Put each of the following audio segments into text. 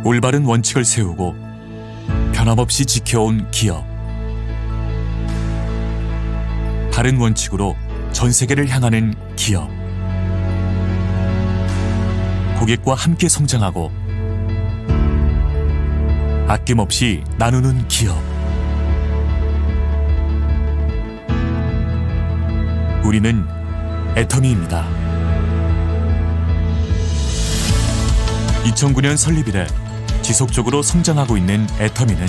올바른 원칙을 세우고 변함없이 지켜온 기업. 바른 원칙으로 전 세계를 향하는 기업. 고객과 함께 성장하고 아낌없이 나누는 기업. 우리는 애터미입니다. 2009년 설립 이래 지속적으로 성장하고 있는 애터미는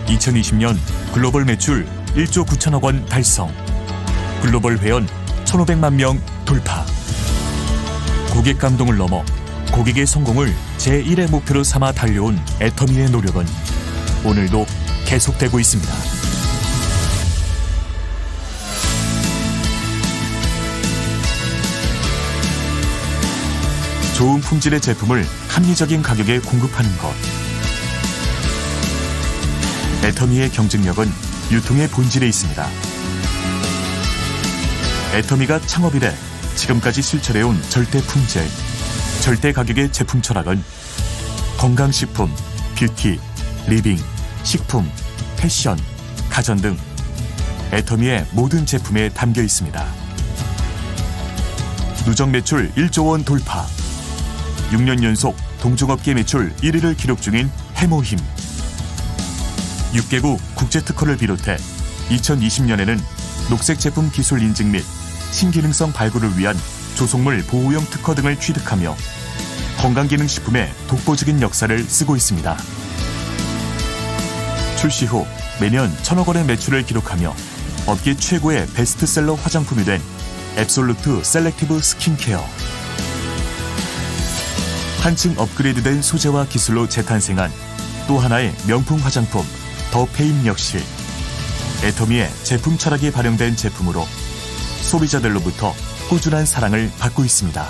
2020년 글로벌 매출 1조 9천억 원 달성, 글로벌 회원 1,500만 명 돌파. 고객 감동을 넘어 고객의 성공을 제1의 목표로 삼아 달려온 애터미의 노력은 오늘도 계속되고 있습니다. 좋은 품질의 제품을 합리적인 가격에 공급하는 것. 애터미의 경쟁력은 유통의 본질에 있습니다. 애터미가 창업 이래 지금까지 실천해온 절대 품질, 절대 가격의 제품 철학은 건강식품, 뷰티, 리빙, 식품, 패션, 가전 등 애터미의 모든 제품에 담겨 있습니다. 누적 매출 1조 원 돌파, 6년 연속 동종업계 매출 1위를 기록 중인 해모힘, 6개국 국제특허를 비롯해 2020년에는 녹색 제품 기술 인증 및 신기능성 발굴을 위한 조속물 보호용 특허 등을 취득하며 건강기능식품의 독보적인 역사를 쓰고 있습니다. 출시 후 매년 1,000억 원의 매출을 기록하며 업계 최고의 베스트셀러 화장품이 된 앱솔루트 셀렉티브 스킨케어. 한층 업그레이드된 소재와 기술로 재탄생한 또 하나의 명품 화장품 더 페인 역시 애터미의 제품 철학이 발현된 제품으로 소비자들로부터 꾸준한 사랑을 받고 있습니다.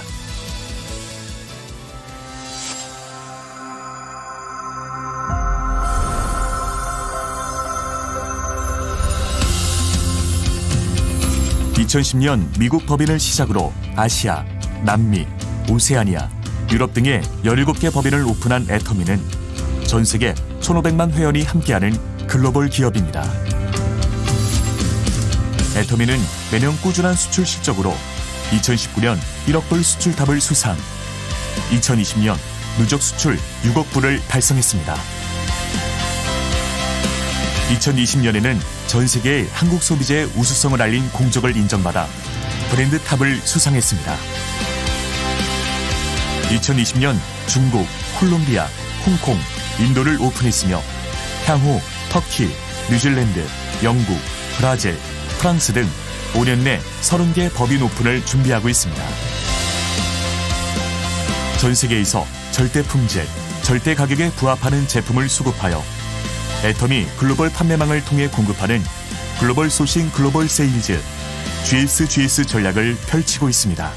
(2010년) 미국 법인을 시작으로 아시아, 남미, 오세아니아, 유럽 등의 17개 법인을 오픈한 애터미는 전 세계 1,500만 회원이 함께하는 글로벌 기업입니다. 애터미는 매년 꾸준한 수출 실적으로 2019년 1억 불 수출탑을 수상, 2020년 누적 수출 6억 불을 달성했습니다. 2020년에는 전 세계의 한국 소비재의 우수성을 알린 공적을 인정받아 브랜드 탑을 수상했습니다. 2020년 중국, 콜롬비아, 홍콩, 인도를 오픈했으며 향후 터키, 뉴질랜드, 영국, 브라질, 프랑스 등 5년 내 30개 법인 오픈을 준비하고 있습니다. 전 세계에서 절대 품질, 절대 가격에 부합하는 제품을 수급하여 애터미 글로벌 판매망을 통해 공급하는 글로벌 소싱 글로벌 세일즈 GSGS 전략을 펼치고 있습니다.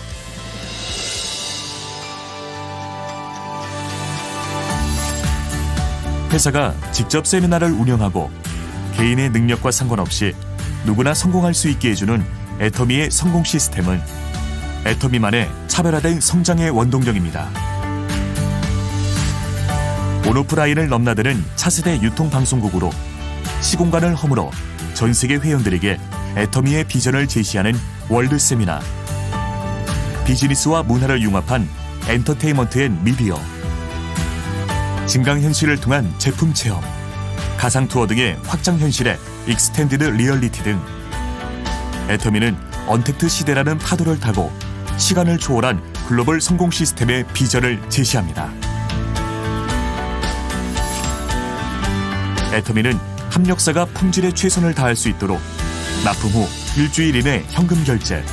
회사가 직접 세미나를 운영하고 개인의 능력과 상관없이 누구나 성공할 수 있게 해주는 애터미의 성공 시스템은 애터미만의 차별화된 성장의 원동력입니다. 온오프라인을 넘나드는 차세대 유통방송국으로 시공간을 허물어 전 세계 회원들에게 애터미의 비전을 제시하는 월드 세미나, 비즈니스와 문화를 융합한 엔터테인먼트 앤 미디어, 증강현실을 통한 제품 체험, 가상투어 등의 확장현실의 익스텐디드 리얼리티 등 애터미는 언택트 시대라는 파도를 타고 시간을 초월한 글로벌 성공 시스템의 비전을 제시합니다. 애터미는 합력사가 품질에 최선을 다할 수 있도록 납품 후 일주일 이내 현금 결제,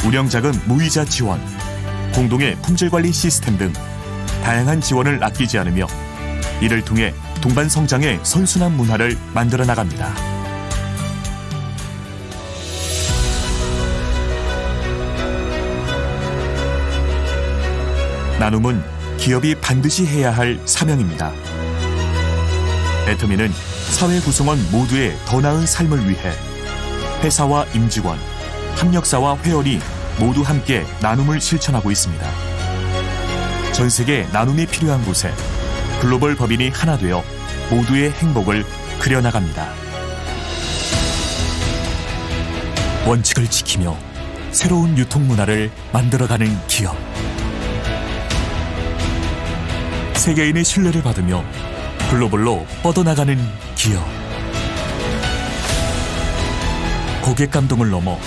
운영자금 무이자 지원, 공동의 품질관리 시스템 등 다양한 지원을 아끼지 않으며 이를 통해 동반 성장의 선순환 문화를 만들어 나갑니다. 나눔은 기업이 반드시 해야 할 사명입니다. 애터미는 사회 구성원 모두의 더 나은 삶을 위해 회사와 임직원, 협력사와 회원이 모두 함께 나눔을 실천하고 있습니다. 전 세계 나눔이 필요한 곳에 글로벌 법인이 하나 되어 모두의 행복을 그려나갑니다. 원칙을 지키며 새로운 유통 문화를 만들어가는 기업. 세계인의 신뢰를 받으며 글로벌로 뻗어나가는 기업. 고객 감동을 넘어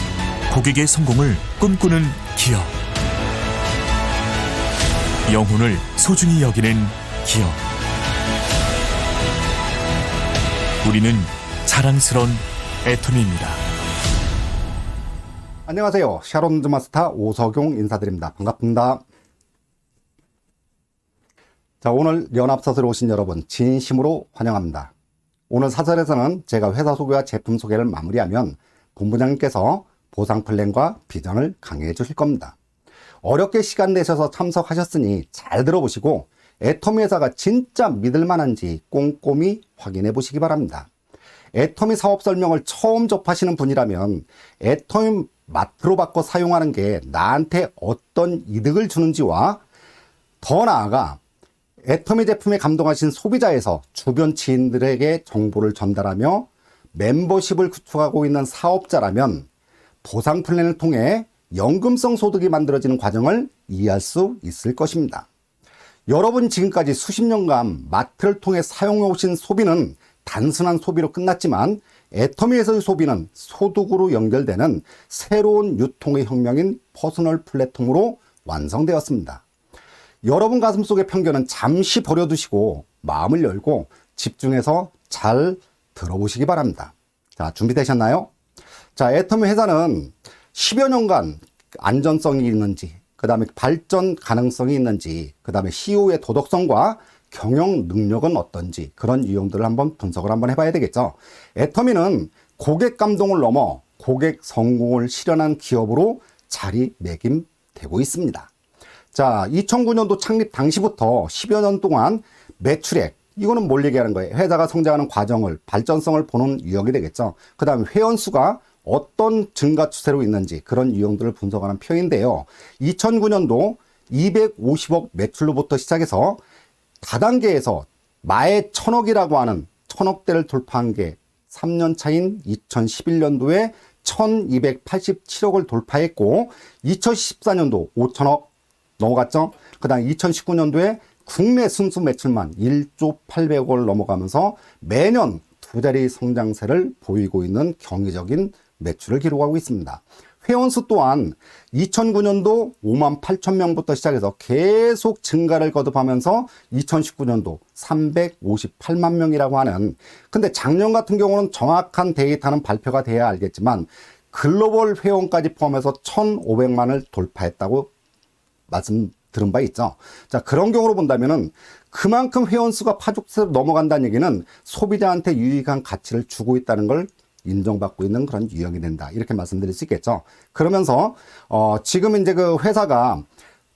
고객의 성공을 꿈꾸는 기업. 영혼을 소중히 여기는 기업. 우리는 자랑스러운 애터미입니다. 안녕하세요. 샤론즈 마스터 오석용 인사드립니다. 반갑습니다. 자, 오늘 연합사설에 오신 여러분 진심으로 환영합니다. 오늘 사설에서는 제가 회사 소개와 제품 소개를 마무리하면 본부장님께서 보상 플랜과 비전을 강의해 주실 겁니다. 어렵게 시간 내셔서 참석하셨으니 잘 들어보시고 애터미 회사가 진짜 믿을만한지 꼼꼼히 확인해 보시기 바랍니다. 애터미 사업 설명을 처음 접하시는 분이라면 애터미 마트로 바꿔 사용하는 게 나한테 어떤 이득을 주는지와 더 나아가 애터미 제품에 감동하신 소비자에서 주변 지인들에게 정보를 전달하며 멤버십을 구축하고 있는 사업자라면 보상 플랜을 통해 연금성 소득이 만들어지는 과정을 이해할 수 있을 것입니다. 여러분 지금까지 수십 년간 마트를 통해 사용해 오신 소비는 단순한 소비로 끝났지만 애터미에서의 소비는 소득으로 연결되는 새로운 유통의 혁명인 퍼스널 플랫폼으로 완성되었습니다. 여러분 가슴속의 편견은 잠시 버려두시고 마음을 열고 집중해서 잘 들어보시기 바랍니다. 자, 준비되셨나요? 자, 애터미 회사는 10여 년간 안전성이 있는지, 그 다음에 발전 가능성이 있는지, 그 다음에 CEO의 도덕성과 경영 능력은 어떤지 그런 유형들을 한번 분석을 한번 해봐야 되겠죠. 애터미는 고객 감동을 넘어 고객 성공을 실현한 기업으로 자리매김되고 있습니다. 자, 2009년도 창립 당시부터 10여 년 동안 매출액, 이거는 뭘 얘기하는 거예요? 회사가 성장하는 과정을, 발전성을 보는 유형이 되겠죠. 그 다음에 회원수가 어떤 증가 추세로 있는지 그런 유형들을 분석하는 표인데요. 2009년도 250억 매출로부터 시작해서 다단계에서 마의 1000억이라고 하는 1000억대를 돌파한 게 3년 차인 2011년도에 1287억을 돌파했고 2014년도 5000억 넘어갔죠. 그 다음 2019년도에 국내 순수 매출만 1조 800억을 넘어가면서 매년 두 자리 성장세를 보이고 있는 경이적인 매출을 기록하고 있습니다. 회원수 또한 2009년도 5만 8천 명부터 시작해서 계속 증가를 거듭하면서 2019년도 358만 명이라고 하는, 근데 작년 같은 경우는 정확한 데이터는 발표가 돼야 알겠지만 글로벌 회원까지 포함해서 1,500만을 돌파했다고 말씀 들은 바 있죠. 자, 그런 경우로 본다면은 그만큼 회원수가 파죽세로 넘어간다는 얘기는 소비자한테 유익한 가치를 주고 있다는 걸 인정받고 있는 그런 유형이 된다. 이렇게 말씀드릴 수 있겠죠. 그러면서 지금 이제 그 회사가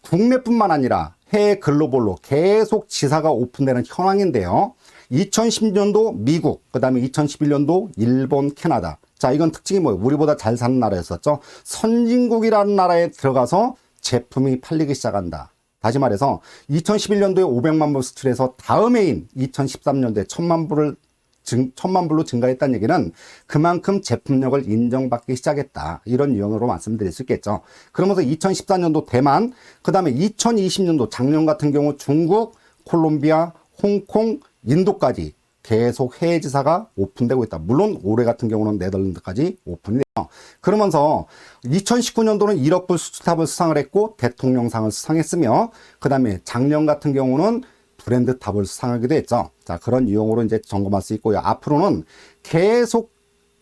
국내뿐만 아니라 해외 글로벌로 계속 지사가 오픈되는 현황인데요. 2010년도 미국, 그 다음에 2011년도 일본, 캐나다. 자, 이건 특징이 뭐예요? 우리보다 잘 사는 나라였었죠. 선진국이라는 나라에 들어가서 제품이 팔리기 시작한다. 다시 말해서 2011년도에 500만 불 수출해서 다음 해인 2013년도에 1000만 불로 증가했다는 얘기는 그만큼 제품력을 인정받기 시작했다. 이런 유형으로 말씀드릴 수 있겠죠. 그러면서 2014년도 대만, 그 다음에 2020년도 작년 같은 경우 중국, 콜롬비아, 홍콩, 인도까지 계속 해외 지사가 오픈되고 있다. 물론 올해 같은 경우는 네덜란드까지 오픈이 돼요. 그러면서 2019년도는 1억 불 수출탑을 수상을 했고 대통령상을 수상했으며, 그 다음에 작년 같은 경우는 브랜드 탑을 수상하기도 했죠. 자, 그런 유형으로 이제 점검할 수 있고요. 앞으로는 계속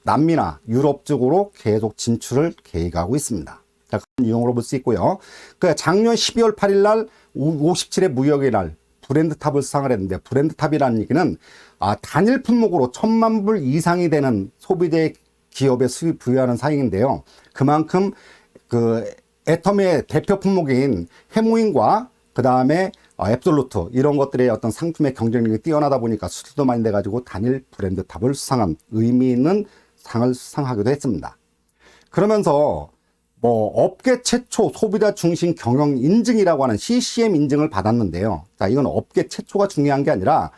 남미나 유럽 쪽으로 계속 진출을 계획하고 있습니다. 자, 그런 유형으로 볼 수 있고요. 그 작년 12월 8일 날 57회 무역의 날 브랜드 탑을 수상을 했는데, 브랜드 탑이라는 얘기는 단일 품목으로 1000만 불 이상이 되는 소비재 기업에 수입 부여하는 사항인데요. 그만큼 그 애터미의 대표 품목인 해모인과 그 다음에 앱솔루트 이런 것들의 어떤 상품의 경쟁력이 뛰어나다 보니까 수출도 많이 돼가지고 단일 브랜드 탑을 수상한 의미 있는 상을 수상하기도 했습니다. 그러면서 업계 최초 소비자 중심 경영 인증이라고 하는 CCM 인증을 받았는데요. 자, 이건 업계 최초가 중요한 게 아니라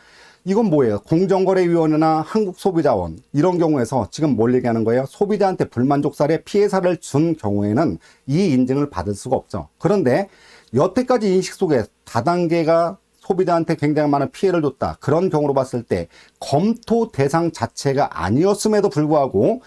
이건 뭐예요? 공정거래위원회나 한국소비자원 이런 경우에서 지금 뭘 얘기하는 거예요? 소비자한테 불만족 사례 피해사를 준 경우에는 이 인증을 받을 수가 없죠. 그런데 여태까지 인식 속에 다단계가 소비자한테 굉장히 많은 피해를 줬다. 그런 경우로 봤을 때 검토 대상 자체가 아니었음에도 불구하고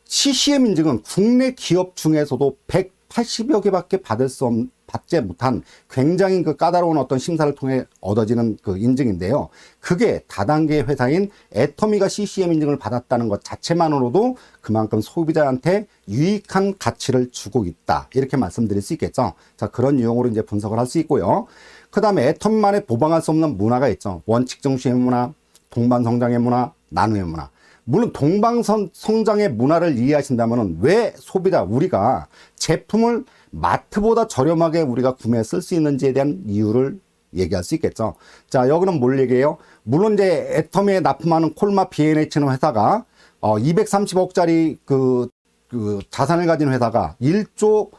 CCM 인증은 국내 기업 중에서도 180여 개밖에 받지 못한 굉장히 그 까다로운 어떤 심사를 통해 얻어지는 그 인증인데요. 그게 다단계 회사인 애터미가 CCM 인증을 받았다는 것 자체만으로도 그만큼 소비자한테 유익한 가치를 주고 있다. 이렇게 말씀드릴 수 있겠죠. 자, 그런 유형으로 이제 분석을 할 수 있고요. 그 다음에 애터미만의 보방할 수 없는 문화가 있죠. 원칙 중심의 문화, 동반성장의 문화, 나눔의 문화. 물론 동방성장의 문화를 이해하신다면 왜 소비자 우리가 제품을 마트보다 저렴하게 우리가 구매해 쓸 수 있는지에 대한 이유를 얘기할 수 있겠죠. 자, 여기는 뭘 얘기해요? 물론 이제 애터미에 납품하는 콜마 B&H는 회사가 230억짜리 그 자산을 가진 회사가 1조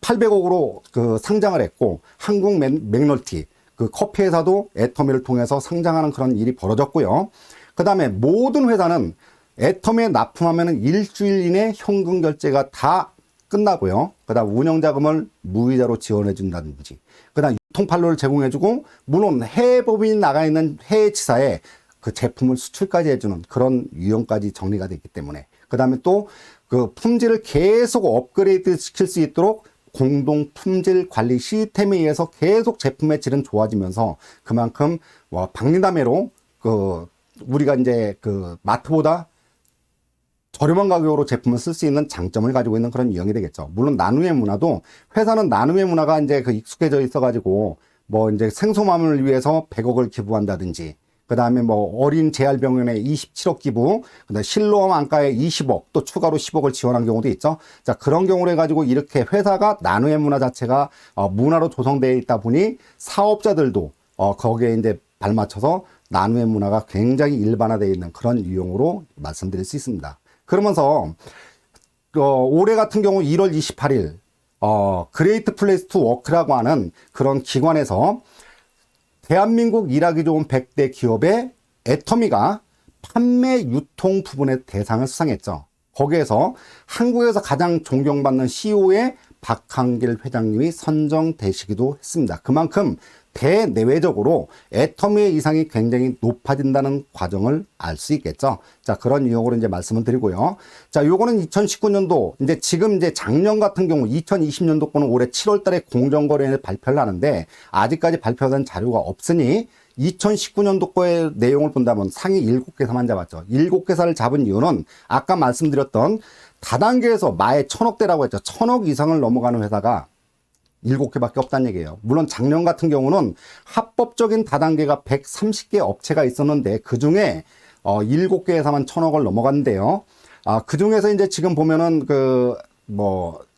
800억으로 그 상장을 했고 한국 맥널티 그 커피 회사도 애터미를 통해서 상장하는 그런 일이 벌어졌고요. 그 다음에 모든 회사는 애터미에 납품하면 일주일 이내 현금 결제가 다 끝나고요. 그 다음 운영자금을 무이자로 지원해 준다든지, 그 다음 유통판로를 제공해 주고, 물론 해외 법인이 나가 있는 해외 지사에 그 제품을 수출까지 해주는 그런 유형까지 정리가 됐기 때문에, 그 다음에 또 그 품질을 계속 업그레이드 시킬 수 있도록 공동 품질 관리 시스템에 의해서 계속 제품의 질은 좋아지면서 그만큼 박리담회로 우리가 이제 그 마트보다 저렴한 가격으로 제품을 쓸 수 있는 장점을 가지고 있는 그런 유형이 되겠죠. 물론 나눔의 문화도 회사는 나눔의 문화가 이제 그 익숙해져 있어가지고 이제 생소맘을 위해서 100억을 기부한다든지, 그 다음에 어린 재활병원에 27억 기부, 그다음에 실로암 안과에 20억, 또 추가로 10억을 지원한 경우도 있죠. 자, 그런 경우를 해가지고 이렇게 회사가 나눔의 문화 자체가 문화로 조성되어 있다 보니 사업자들도 거기에 이제 발맞춰서 나눔의 문화가 굉장히 일반화되어 있는 그런 유형으로 말씀드릴 수 있습니다. 그러면서 올해 같은 경우 1월 28일 그레이트 플레이스 투 워크라고 하는 그런 기관에서 대한민국 일하기 좋은 100대 기업의 애터미가 판매 유통 부분의 대상을 수상했죠. 거기에서 한국에서 가장 존경받는 CEO의 박한길 회장님이 선정되시기도 했습니다. 그만큼 대내외적으로 애터미의 이상이 굉장히 높아진다는 과정을 알 수 있겠죠. 자, 그런 유형으로 이제 말씀을 드리고요. 자, 요거는 2019년도, 이제 지금 이제 작년 같은 경우 2020년도 거는 올해 7월 달에 공정거래를 발표를 하는데 아직까지 발표된 자료가 없으니 2019년도 거의 내용을 본다면 상위 7개사만 잡았죠. 7개사를 잡은 이유는 아까 말씀드렸던 다단계에서 마에 1000억대라고 했죠. 1000억 이상을 넘어가는 회사가 7개밖에 없다는 얘기예요. 물론 작년 같은 경우는 합법적인 다단계가 130개 업체가 있었는데 그 중에 7개 회사만 1000억을 넘어갔는데요. 그 중에서 이제 지금 보면은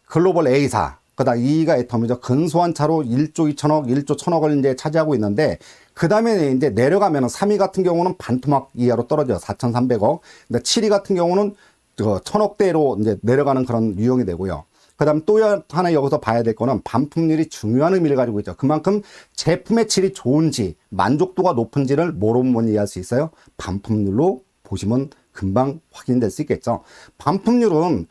글로벌 A사, 그다음 2위가 애터미죠. 근소한 차로 1조 2천억, 1조 1000억을 이제 차지하고 있는데, 그 다음에 이제 내려가면은 3위 같은 경우는 반토막 이하로 떨어져요. 4,300억. 근데 7위 같은 경우는 1000억대로 이제 내려가는 그런 유형이 되고요. 그 다음 또 하나 여기서 봐야 될 거는 반품률이 중요한 의미를 가지고 있죠. 그만큼 제품의 질이 좋은지, 만족도가 높은지를 뭐로 이해할 수 있어요? 반품률로 보시면 금방 확인될 수 있겠죠. 반품률은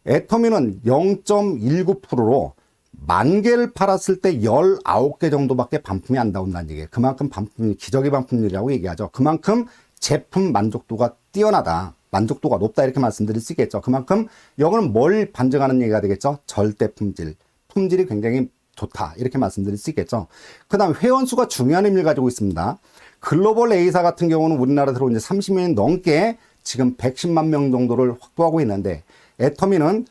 애터미는 0.19%로 10,000개를 팔았을 때 19개 정도밖에 반품이 안 나온다는 얘기예요. 그만큼 반품률, 기저귀 반품률이라고 얘기하죠. 그만큼 제품 만족도가 뛰어나다, 만족도가 높다, 이렇게 말씀드릴 수 있겠죠. 그만큼 이거는 뭘 반증하는 얘기가 되겠죠? 절대 품질, 품질이 굉장히 좋다, 이렇게 말씀드릴 수 있겠죠. 그 다음 회원수가 중요한 의미를 가지고 있습니다. 글로벌 A사 같은 경우는 우리나라 들어온 지 30년이 넘게 지금 110만 명 정도를 확보하고 있는데, 애터미는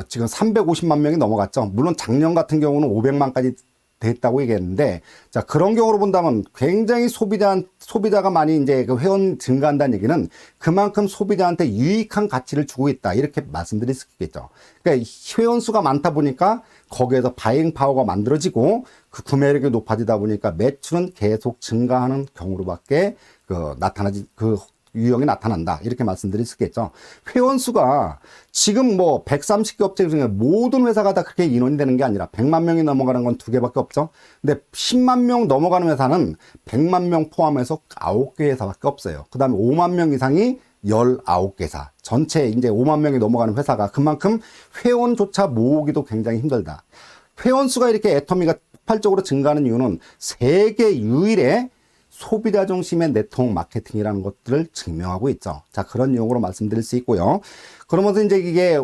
지금 350만 명이 넘어갔죠. 물론 작년 같은 경우는 500만까지 됐다고 얘기했는데, 자, 그런 경우로 본다면 굉장히 소비자가 많이 이제 그 회원 증가한다는 얘기는 그만큼 소비자한테 유익한 가치를 주고 있다, 이렇게 말씀드릴 수 있겠죠. 그러니까 회원 수가 많다 보니까 거기에서 바잉 파워가 만들어지고 그 구매력이 높아지다 보니까 매출은 계속 증가하는 경우로밖에 나타나지, 유형이 나타난다. 이렇게 말씀드릴 수 있겠죠. 회원수가 지금 뭐 130개 업체 중에 모든 회사가 다 그렇게 인원이 되는 게 아니라 100만 명이 넘어가는 건 2개밖에 없죠. 근데 10만 명 넘어가는 회사는 100만 명 포함해서 9개 회사밖에 없어요. 그 다음에 5만 명 이상이 19개사. 전체 이제 5만 명이 넘어가는 회사가 그만큼 회원조차 모으기도 굉장히 힘들다. 회원수가 이렇게 애터미가 폭발적으로 증가하는 이유는 세계 유일의 소비자 중심의 네트워크 마케팅이라는 것들을 증명하고 있죠. 자, 그런 용어로 말씀드릴 수 있고요. 그러면서 이제 이게,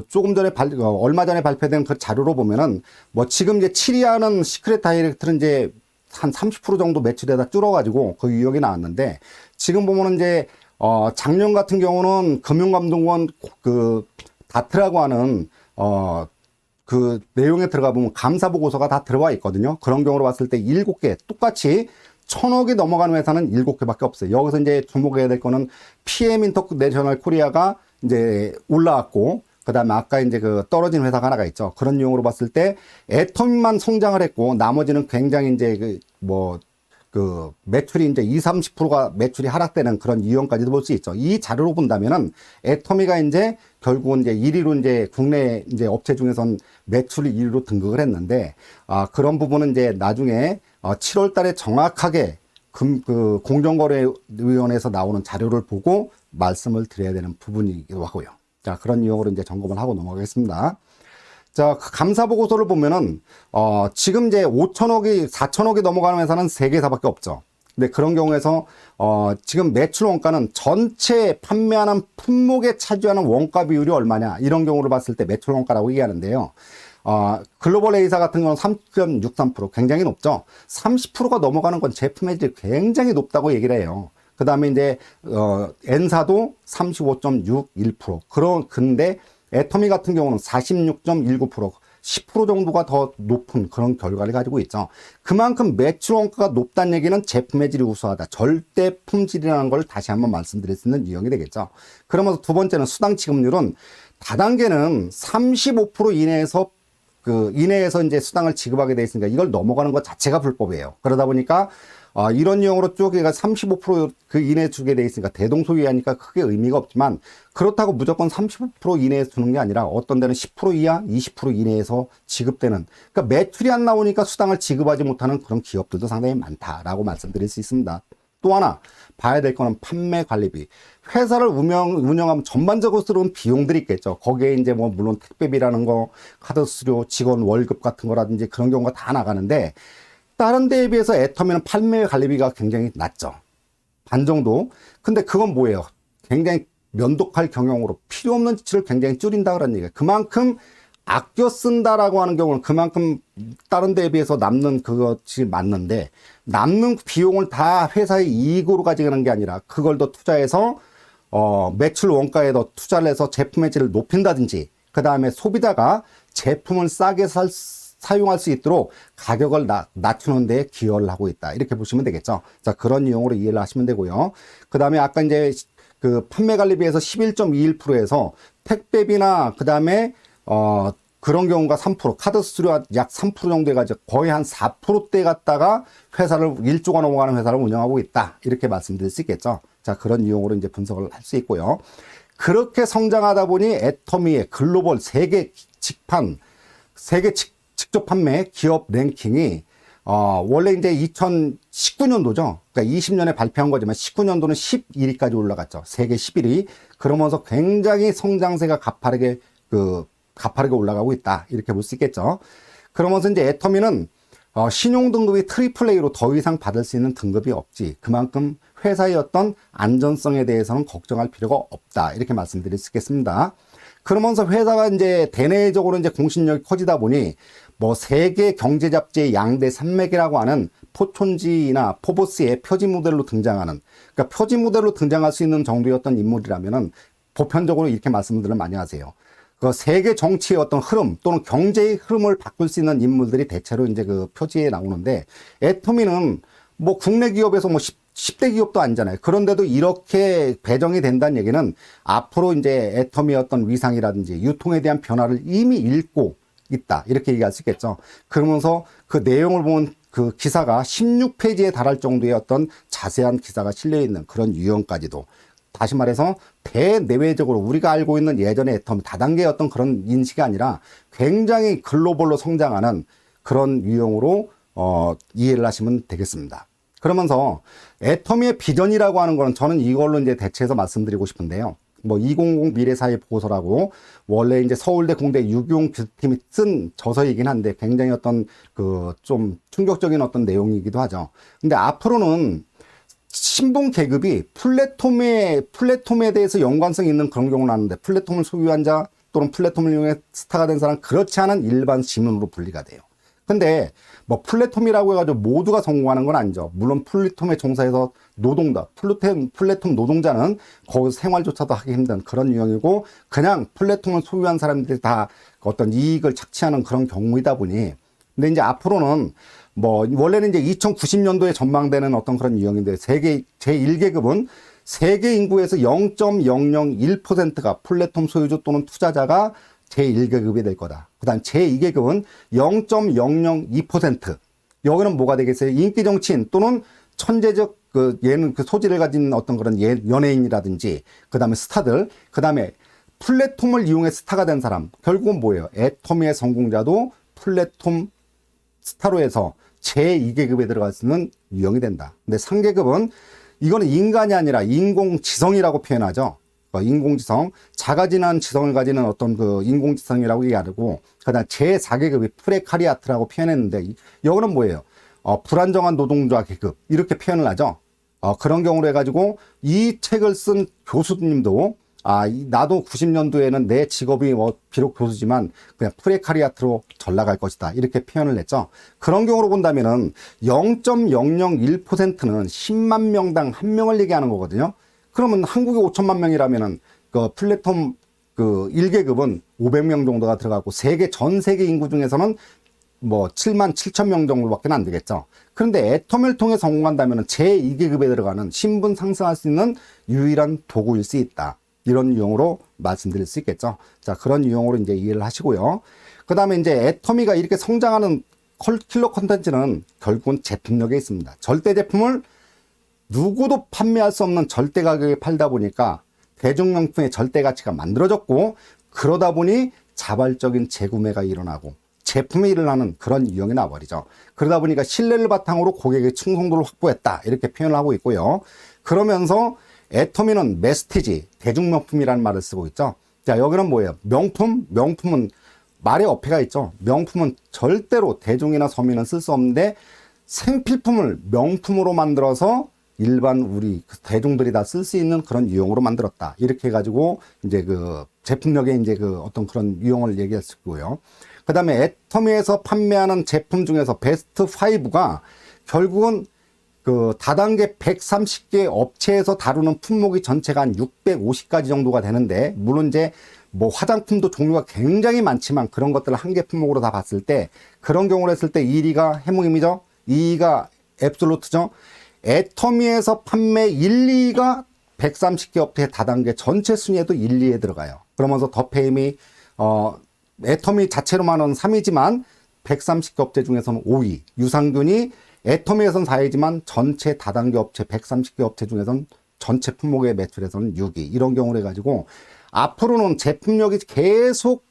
조금 전에 얼마 전에 발표된 그 자료로 보면은 뭐 지금 이제 7위 하는 시크릿 다이렉트는 이제 한 30% 정도 매출에다 줄어가지고 그 유형이 나왔는데 지금 보면은 이제, 작년 같은 경우는 금융감독원 그 다트라고 하는, 그 내용에 들어가 보면 감사 보고서가 다 들어와 있거든요. 그런 경우로 봤을 때 7개, 똑같이 1,000억이 넘어가는 회사는 7개밖에 없어요. 여기서 이제 주목해야 될 거는 PM 인터내셔널 코리아가 이제 올라왔고, 그 다음에 아까 이제 그 떨어진 회사가 하나가 있죠. 그런 내용으로 봤을 때 애터미만 성장을 했고, 나머지는 굉장히 이제 그 매출이 이제 20-30%가 매출이 하락되는 그런 유형까지도 볼 수 있죠. 이 자료로 본다면은 애터미가 이제 결국은 이제 1위로 이제 국내 이제 업체 중에선 매출 1위로 등극을 했는데, 그런 부분은 이제 나중에 7월 달에 정확하게 그 공정거래위원회에서 나오는 자료를 보고 말씀을 드려야 되는 부분이기도 하고요. 자, 그런 유형으로 이제 점검을 하고 넘어가겠습니다. 자, 그 감사 보고서를 보면은, 지금 이제 4천억이 넘어가는 회사는 3개사밖에 없죠. 근데 그런 경우에서, 지금 매출 원가는 전체 판매하는 품목에 차지하는 원가 비율이 얼마냐, 이런 경우를 봤을 때 매출 원가라고 얘기하는데요. 글로벌 A사 같은 경우는 3.63%, 굉장히 높죠. 30%가 넘어가는 건 제품의 질이 굉장히 높다고 얘기를 해요. 그 다음에 이제, N사도 35.61%. 근데 애터미 같은 경우는 46.19%, 10% 정도가 더 높은 그런 결과를 가지고 있죠. 그만큼 매출 원가가 높다는 얘기는 제품의 질이 우수하다. 절대 품질이라는 걸 다시 한번 말씀드릴 수 있는 유형이 되겠죠. 그러면서 두 번째는 수당 지급률은 다단계는 35% 이내에서 이제 수당을 지급하게 돼 있으니까 이걸 넘어가는 것 자체가 불법이에요. 그러다 보니까 이런 유형으로 쪼개가 35% 그 이내에 주게 돼 있으니까 대동소이하니까 크게 의미가 없지만, 그렇다고 무조건 30% 이내에서 주는 게 아니라 어떤 데는 10% 이하, 20% 이내에서 지급되는, 그러니까 매출이 안 나오니까 수당을 지급하지 못하는 그런 기업들도 상당히 많다라고 말씀드릴 수 있습니다. 또 하나 봐야 될 거는 판매 관리비. 회사를 운영하면 전반적으로 들어온 비용들이 있겠죠. 거기에 이제 뭐 물론 택배비라는 거, 카드 수수료, 직원 월급 같은 거라든지 그런 경우가 다 나가는데, 다른 데에 비해서 애터미는 판매 관리비가 굉장히 낮죠. 반 정도. 근데 그건 뭐예요? 굉장히 면독할 경영으로 필요 없는 지출을 굉장히 줄인다 그런 얘기예요. 그만큼 아껴 쓴다라고 하는 경우는 그만큼 다른 데에 비해서 남는 그것이 맞는데, 남는 비용을 다 회사의 이익으로 가져가는 게 아니라 그걸 더 투자해서 매출 원가에 더 투자를 해서 제품의 질을 높인다든지, 그 다음에 소비자가 제품을 싸게 사용할 수 있도록 가격을 낮추는 데 기여를 하고 있다. 이렇게 보시면 되겠죠. 자, 그런 이용으로 이해를 하시면 되고요. 그 다음에 아까 이제 그 판매 관리비에서 11.21%에서 택배비나 그 다음에 그런 경우가 3%, 카드 수수료 약 3% 정도 해가지고 거의 한 4%대 갖다가 회사를 1조가 넘어가는 회사를 운영하고 있다. 이렇게 말씀드릴 수 있겠죠. 자, 그런 이용으로 이제 분석을 할 수 있고요. 그렇게 성장하다 보니 애터미의 글로벌 세계 직접 판매 기업 랭킹이 원래 이제 2019년도죠. 그러니까 20년에 발표한 거지만 19년도는 11위까지 올라갔죠. 세계 11위. 그러면서 굉장히 성장세가 가파르게 올라가고 있다. 이렇게 볼 수 있겠죠. 그러면서 이제 애터미는 신용 등급이 트리플 A로 더 이상 받을 수 있는 등급이 없지. 그만큼 회사의 어떤 안전성에 대해서는 걱정할 필요가 없다. 이렇게 말씀드릴 수 있겠습니다. 그러면서 회사가 이제 대내적으로 이제 공신력이 커지다 보니 뭐 세계 경제 잡지의 양대 산맥이라고 하는 포촌지나 포브스의 표지 모델로 등장하는, 그러니까 표지 모델로 등장할 수 있는 정도의 어떤 인물이라면은 보편적으로 이렇게 말씀들을 많이 하세요. 그 세계 정치의 어떤 흐름 또는 경제의 흐름을 바꿀 수 있는 인물들이 대체로 이제 그 표지에 나오는데, 애터미는 뭐 국내 기업에서 뭐 10대 기업도 아니잖아요. 그런데도 이렇게 배정이 된다는 얘기는 앞으로 이제 애터미의 어떤 위상이라든지 유통에 대한 변화를 이미 읽고 있다. 이렇게 얘기할 수 있겠죠. 그러면서 그 내용을 보면 그 기사가 16페이지에 달할 정도의 어떤 자세한 기사가 실려 있는 그런 유형까지도, 다시 말해서 대내외적으로 우리가 알고 있는 예전의 애터미 다단계의 어떤 그런 인식이 아니라 굉장히 글로벌로 성장하는 그런 유형으로 이해를 하시면 되겠습니다. 그러면서 애터미의 비전이라고 하는 거는 저는 이걸로 이제 대체해서 말씀드리고 싶은데요. 뭐 2000 미래사회 보고서라고 원래 이제 서울대 공대 유기용 교수팀이 쓴 저서이긴 한데 굉장히 어떤 그 좀 충격적인 어떤 내용이기도 하죠. 근데 앞으로는 신분 계급이 플랫폼에 대해서 연관성이 있는 그런 경우는 아는데, 플랫폼을 소유한 자 또는 플랫폼을 이용해 스타가 된 사람, 그렇지 않은 일반 시민으로 분리가 돼요. 근데 뭐 플랫폼이라고 해가지고 모두가 성공하는 건 아니죠. 물론 플랫폼에 종사해서 플랫폼 노동자는 거기서 생활조차도 하기 힘든 그런 유형이고, 그냥 플랫폼을 소유한 사람들이 다 어떤 이익을 착취하는 그런 경우이다 보니, 근데 이제 앞으로는 뭐 원래는 이제 2090년도에 전망되는 어떤 그런 유형인데, 세계 제1계급은 세계 인구에서 0.001%가 플랫폼 소유주 또는 투자자가 제1계급이 될 거다. 그 다음 제2계급은 0.002%. 여기는 뭐가 되겠어요? 인기 정치인 또는 천재적 얘는 그 소질을 가진 어떤 그런 연예인이라든지, 그 다음에 스타들, 그 다음에 플랫폼을 이용해 스타가 된 사람. 결국은 뭐예요? 애터미의 성공자도 플랫폼 스타로 해서 제2계급에 들어갈 수 있는 유형이 된다. 근데 3계급은 이거는 인간이 아니라 인공지성이라고 표현하죠. 인공지성, 자가진한 지성을 가지는 어떤 그 인공지성이라고 얘기하고, 그 다음 제4계급이 프레카리아트라고 표현했는데, 여기는 뭐예요? 불안정한 노동자 계급, 이렇게 표현을 하죠. 그런 경우로 해가지고 이 책을 쓴 교수님도 나도 90년도에는 내 직업이 비록 교수지만 그냥 프레카리아트로 전락할 것이다, 이렇게 표현을 했죠. 그런 경우로 본다면은 0.001%는 10만 명당 1명을 얘기하는 거거든요. 그러면 한국이 5천만 명이라면은 그 플랫폼 그 1계급은 500명 정도가 들어가고 전 세계 인구 중에서는 뭐 7만 7천 명 정도밖에 안 되겠죠. 그런데 애터미를 통해 성공한다면 제2계급에 들어가는 신분 상승할 수 있는 유일한 도구일 수 있다. 이런 유형으로 말씀드릴 수 있겠죠. 자, 그런 유형으로 이제 이해를 하시고요. 그 다음에 이제 애터미가 이렇게 성장하는 킬러 콘텐츠는 결국은 제품력에 있습니다. 절대 제품을 누구도 판매할 수 없는 절대 가격에 팔다 보니까 대중명품의 절대 가치가 만들어졌고, 그러다 보니 자발적인 재구매가 일어나고 제품이 일어나는 그런 유형이 나와버리죠. 그러다 보니까 신뢰를 바탕으로 고객의 충성도를 확보했다, 이렇게 표현을 하고 있고요. 그러면서 애터미는 메스티지, 대중명품이라는 말을 쓰고 있죠. 자, 여기는 뭐예요? 명품은 말의 어폐가 있죠. 명품은 절대로 대중이나 서민은 쓸 수 없는데 생필품을 명품으로 만들어서 일반 우리 대중들이 다 쓸 수 있는 그런 유형으로 만들었다, 이렇게 해가지고 이제 그 제품력에 이제 그 어떤 그런 유형을 얘기할 수 있고요. 그 다음에 애터미에서 판매하는 제품 중에서 베스트 5가 결국은 그 다단계 130개 업체에서 다루는 품목이 전체가 한 650가지 정도가 되는데, 물론 이제 뭐 화장품도 종류가 굉장히 많지만 그런 것들을 한 개 품목으로 다 봤을 때, 그런 경우를 했을 때 1위가 해몽임이죠. 2위가 앱솔루트죠. 애터미에서 판매 1, 2위가 130개 업체 다단계 전체 순위에도 1, 2위에 들어가요. 그러면서 더페임이 애터미 자체로만은 3위지만 130개 업체 중에서는 5위, 유산균이 애터미에서는 4위지만 전체 다단계 업체 130개 업체 중에서는 전체 품목의 매출에서는 6위, 이런 경우를 해가지고 앞으로는 제품력이 계속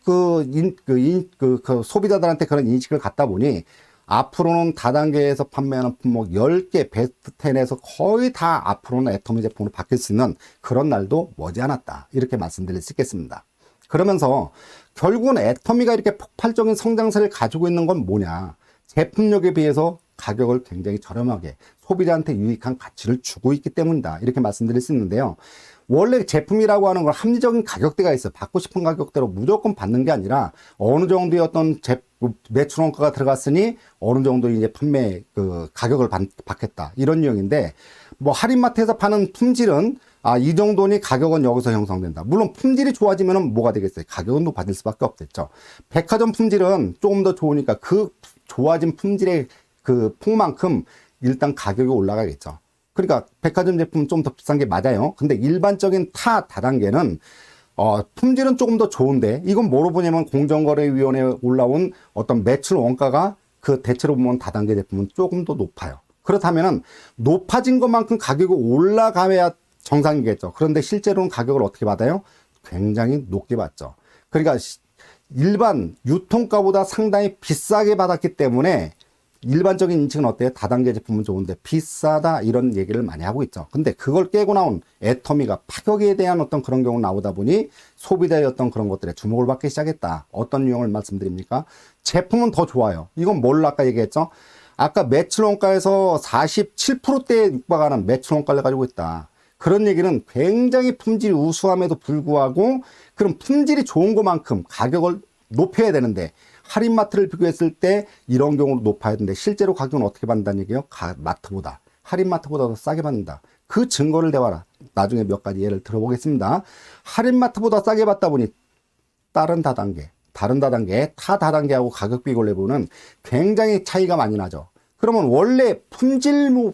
소비자들한테 그런 인식을 갖다 보니, 앞으로는 다단계에서 판매하는 품목 10개 베스트 10에서 거의 다 앞으로는 애터미 제품으로 바뀔 수 있는 그런 날도 머지않았다, 이렇게 말씀드릴 수 있겠습니다. 그러면서 결국은 애터미가 이렇게 폭발적인 성장세를 가지고 있는 건 뭐냐? 제품력에 비해서 가격을 굉장히 저렴하게 소비자한테 유익한 가치를 주고 있기 때문이다, 이렇게 말씀드릴 수 있는데요. 원래 제품이라고 하는 건 합리적인 가격대가 있어요. 받고 싶은 가격대로 무조건 받는 게 아니라 어느 정도의 어떤 매출 원가가 들어갔으니 어느 정도 이제 판매 가격을 받겠다, 이런 유형인데, 뭐 할인마트에서 파는 품질은 이 정도니 가격은 여기서 형성된다. 물론 품질이 좋아지면 뭐가 되겠어요? 가격은 높아질 수밖에 없겠죠. 백화점 품질은 조금 더 좋으니까 그 좋아진 품질의 그 폭만큼 일단 가격이 올라가겠죠. 그러니까 백화점 제품은 좀 더 비싼 게 맞아요. 근데 일반적인 타 다단계는 품질은 조금 더 좋은데, 이건 뭐로 보냐면 공정거래위원회에 올라온 어떤 매출 원가가 그 대체로 보면 다단계 제품은 조금 더 높아요. 그렇다면은 높아진 것만큼 가격이 올라가야 정상이겠죠. 그런데 실제로는 가격을 어떻게 받아요? 굉장히 높게 받죠. 그러니까 일반 유통가보다 상당히 비싸게 받았기 때문에 일반적인 인식은 어때요? 다단계 제품은 좋은데 비싸다 이런 얘기를 많이 하고 있죠. 근데 그걸 깨고 나온 애터미가 파격에 대한 어떤 그런 경우 나오다 보니 소비자의 어떤 그런 것들에 주목을 받기 시작했다. 어떤 유형을 말씀드립니까? 제품은 더 좋아요. 이건 뭘 아까 얘기했죠? 아까 매출 원가에서 47%대에 육박하는 매출 원가를 가지고 있다. 그런 얘기는 굉장히 품질이 우수함에도 불구하고 그런 품질이 좋은 것만큼 가격을 높여야 되는데 할인마트를 비교했을 때 이런 경우로 높아야 되는데 실제로 가격은 어떻게 받는다는 얘기예요? 마트보다 할인마트보다 더 싸게 받는다. 그 증거를 대봐라. 나중에 몇 가지 예를 들어보겠습니다. 할인마트보다 싸게 받다 보니 다른 다단계 타 다단계하고 가격 비교를 해보면 굉장히 차이가 많이 나죠. 그러면 원래 품질로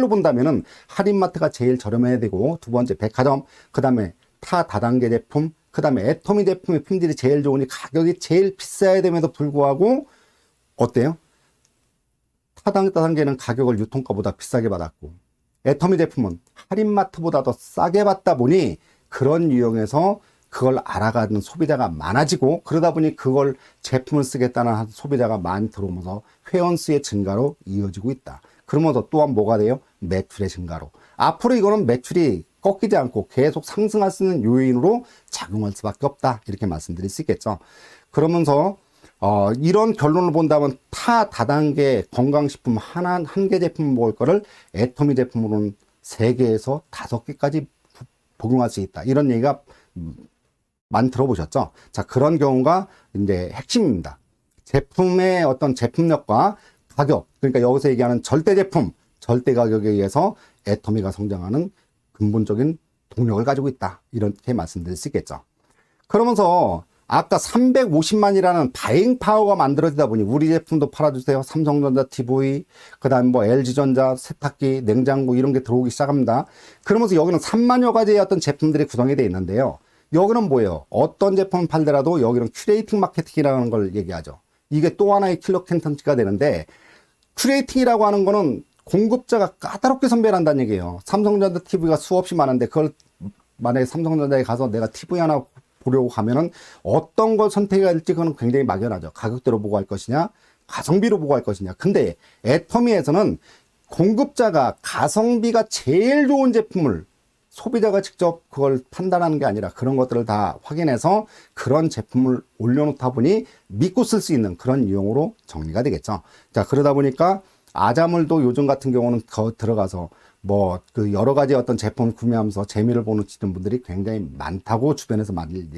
본다면은 할인마트가 제일 저렴해야 되고 두 번째 백화점, 그 다음에 타 다단계 제품, 그 다음에 애터미 제품의 품질이 제일 좋으니 가격이 제일 비싸야 됨에도 불구하고 어때요? 타 다단계는 가격을 유통가보다 비싸게 받았고 애터미 제품은 할인마트보다 더 싸게 받다 보니 그런 유형에서 그걸 알아가는 소비자가 많아지고 그러다 보니 그걸 제품을 쓰겠다는 소비자가 많이 들어오면서 회원수의 증가로 이어지고 있다. 그러면서 또한 뭐가 돼요? 매출의 증가로. 앞으로 이거는 매출이 꺾이지 않고 계속 상승할 수 있는 요인으로 작용할 수밖에 없다. 이렇게 말씀드릴 수 있겠죠. 그러면서 이런 결론을 본다면 타 다단계 건강식품 한 개 제품 먹을 거를 애터미 제품으로는 3개에서 5개까지 복용할 수 있다. 이런 얘기가 많이 들어보셨죠? 자, 그런 경우가 이제 핵심입니다. 제품의 어떤 제품력과 가격, 그러니까 여기서 얘기하는 절대 제품, 절대 가격에 의해서 애터미가 성장하는 근본적인 동력을 가지고 있다. 이렇게 말씀드릴 수 있겠죠. 그러면서 아까 350만이라는 바잉 파워가 만들어지다 보니 우리 제품도 팔아주세요. 삼성전자 TV, 그 다음 뭐 LG전자 세탁기, 냉장고 이런 게 들어오기 시작합니다. 그러면서 여기는 3만여 가지의 어떤 제품들이 구성이 되어 있는데요. 여기는 뭐예요? 어떤 제품을 팔더라도 여기는 큐레이팅 마케팅이라는 걸 얘기하죠. 이게 또 하나의 킬러 컨텐츠가 되는데 큐레이팅이라고 하는 거는 공급자가 까다롭게 선별한다는 얘기예요. 삼성전자 TV가 수없이 많은데 그걸 만약에 삼성전자에 가서 내가 TV 하나 보려고 하면은 어떤 걸 선택해야 할지 그건 굉장히 막연하죠. 가격대로 보고 할 것이냐, 가성비로 보고 할 것이냐. 근데 애터미에서는 공급자가 가성비가 제일 좋은 제품을 소비자가 직접 그걸 판단하는 게 아니라 그런 것들을 다 확인해서 그런 제품을 올려놓다 보니 믿고 쓸 수 있는 그런 유형으로 정리가 되겠죠. 자, 그러다 보니까 아자물도 요즘 같은 경우는 들어가서 뭐 그 여러 가지 어떤 제품을 구매하면서 재미를 보는 분들이 굉장히 많다고 주변에서 많이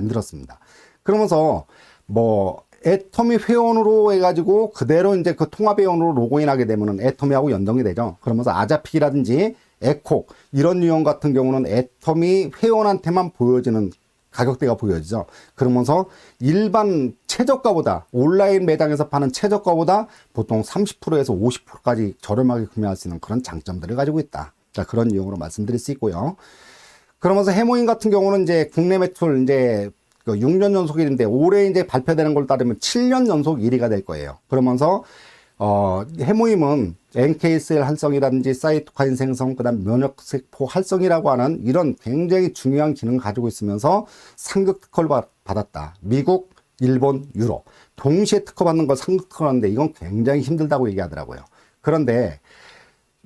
들었습니다. 그러면서 뭐 애터미 회원으로 해가지고 그대로 이제 그 통합 회원으로 로그인하게 되면은 애터미하고 연동이 되죠. 그러면서 아자픽이라든지 에콕 이런 유형 같은 경우는 애터미 회원한테만 보여지는 가격대가 보여지죠. 그러면서 일반 최저가보다 온라인 매장에서 파는 최저가보다 보통 30%에서 50%까지 저렴하게 구매할 수 있는 그런 장점들을 가지고 있다. 자, 그런 유형으로 말씀드릴 수 있고요. 그러면서 해모인 같은 경우는 이제 국내 매출 이제 6년 연속 1인데 올해 이제 발표되는 걸 따르면 7년 연속 1위가 될 거예요. 그러면서 해모임은 NK셀 활성이라든지 사이토카인 생성, 그 다음 면역세포 활성이라고 하는 이런 굉장히 중요한 기능을 가지고 있으면서 상급 특허를 받았다. 미국, 일본, 유럽 동시에 특허받는 걸 상급 특허하는데 이건 굉장히 힘들다고 얘기하더라고요. 그런데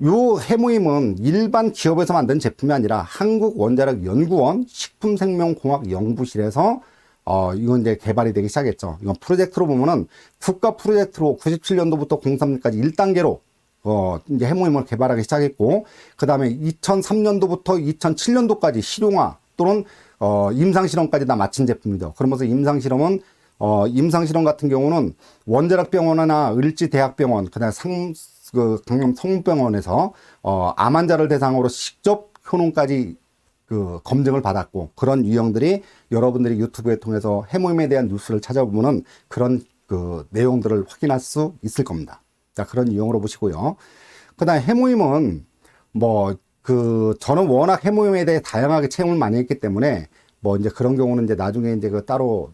요 해모임은 일반 기업에서 만든 제품이 아니라 한국원자력연구원 식품생명공학연구실에서 이건 이제 개발이 되기 시작했죠. 이건 프로젝트로 보면은 국가 프로젝트로 97년도부터 03년까지 1단계로 이제 해모임을 개발하기 시작했고, 그 다음에 2003년도부터 2007년도까지 실용화 또는 임상실험까지 다 마친 제품이죠. 그러면서 임상실험 같은 경우는 원자력병원이나 을지대학병원, 그 다음에 강남 성문병원에서 암 환자를 대상으로 직접 효능까지 검증을 받았고, 그런 유형들이 여러분들이 유튜브에 통해서 해모임에 대한 뉴스를 찾아보면은 그런 내용들을 확인할 수 있을 겁니다. 자, 그런 유형으로 보시고요. 그 다음에 해모임은 저는 워낙 해모임에 대해 다양하게 체험을 많이 했기 때문에 이제 그런 경우는 이제 나중에 이제 따로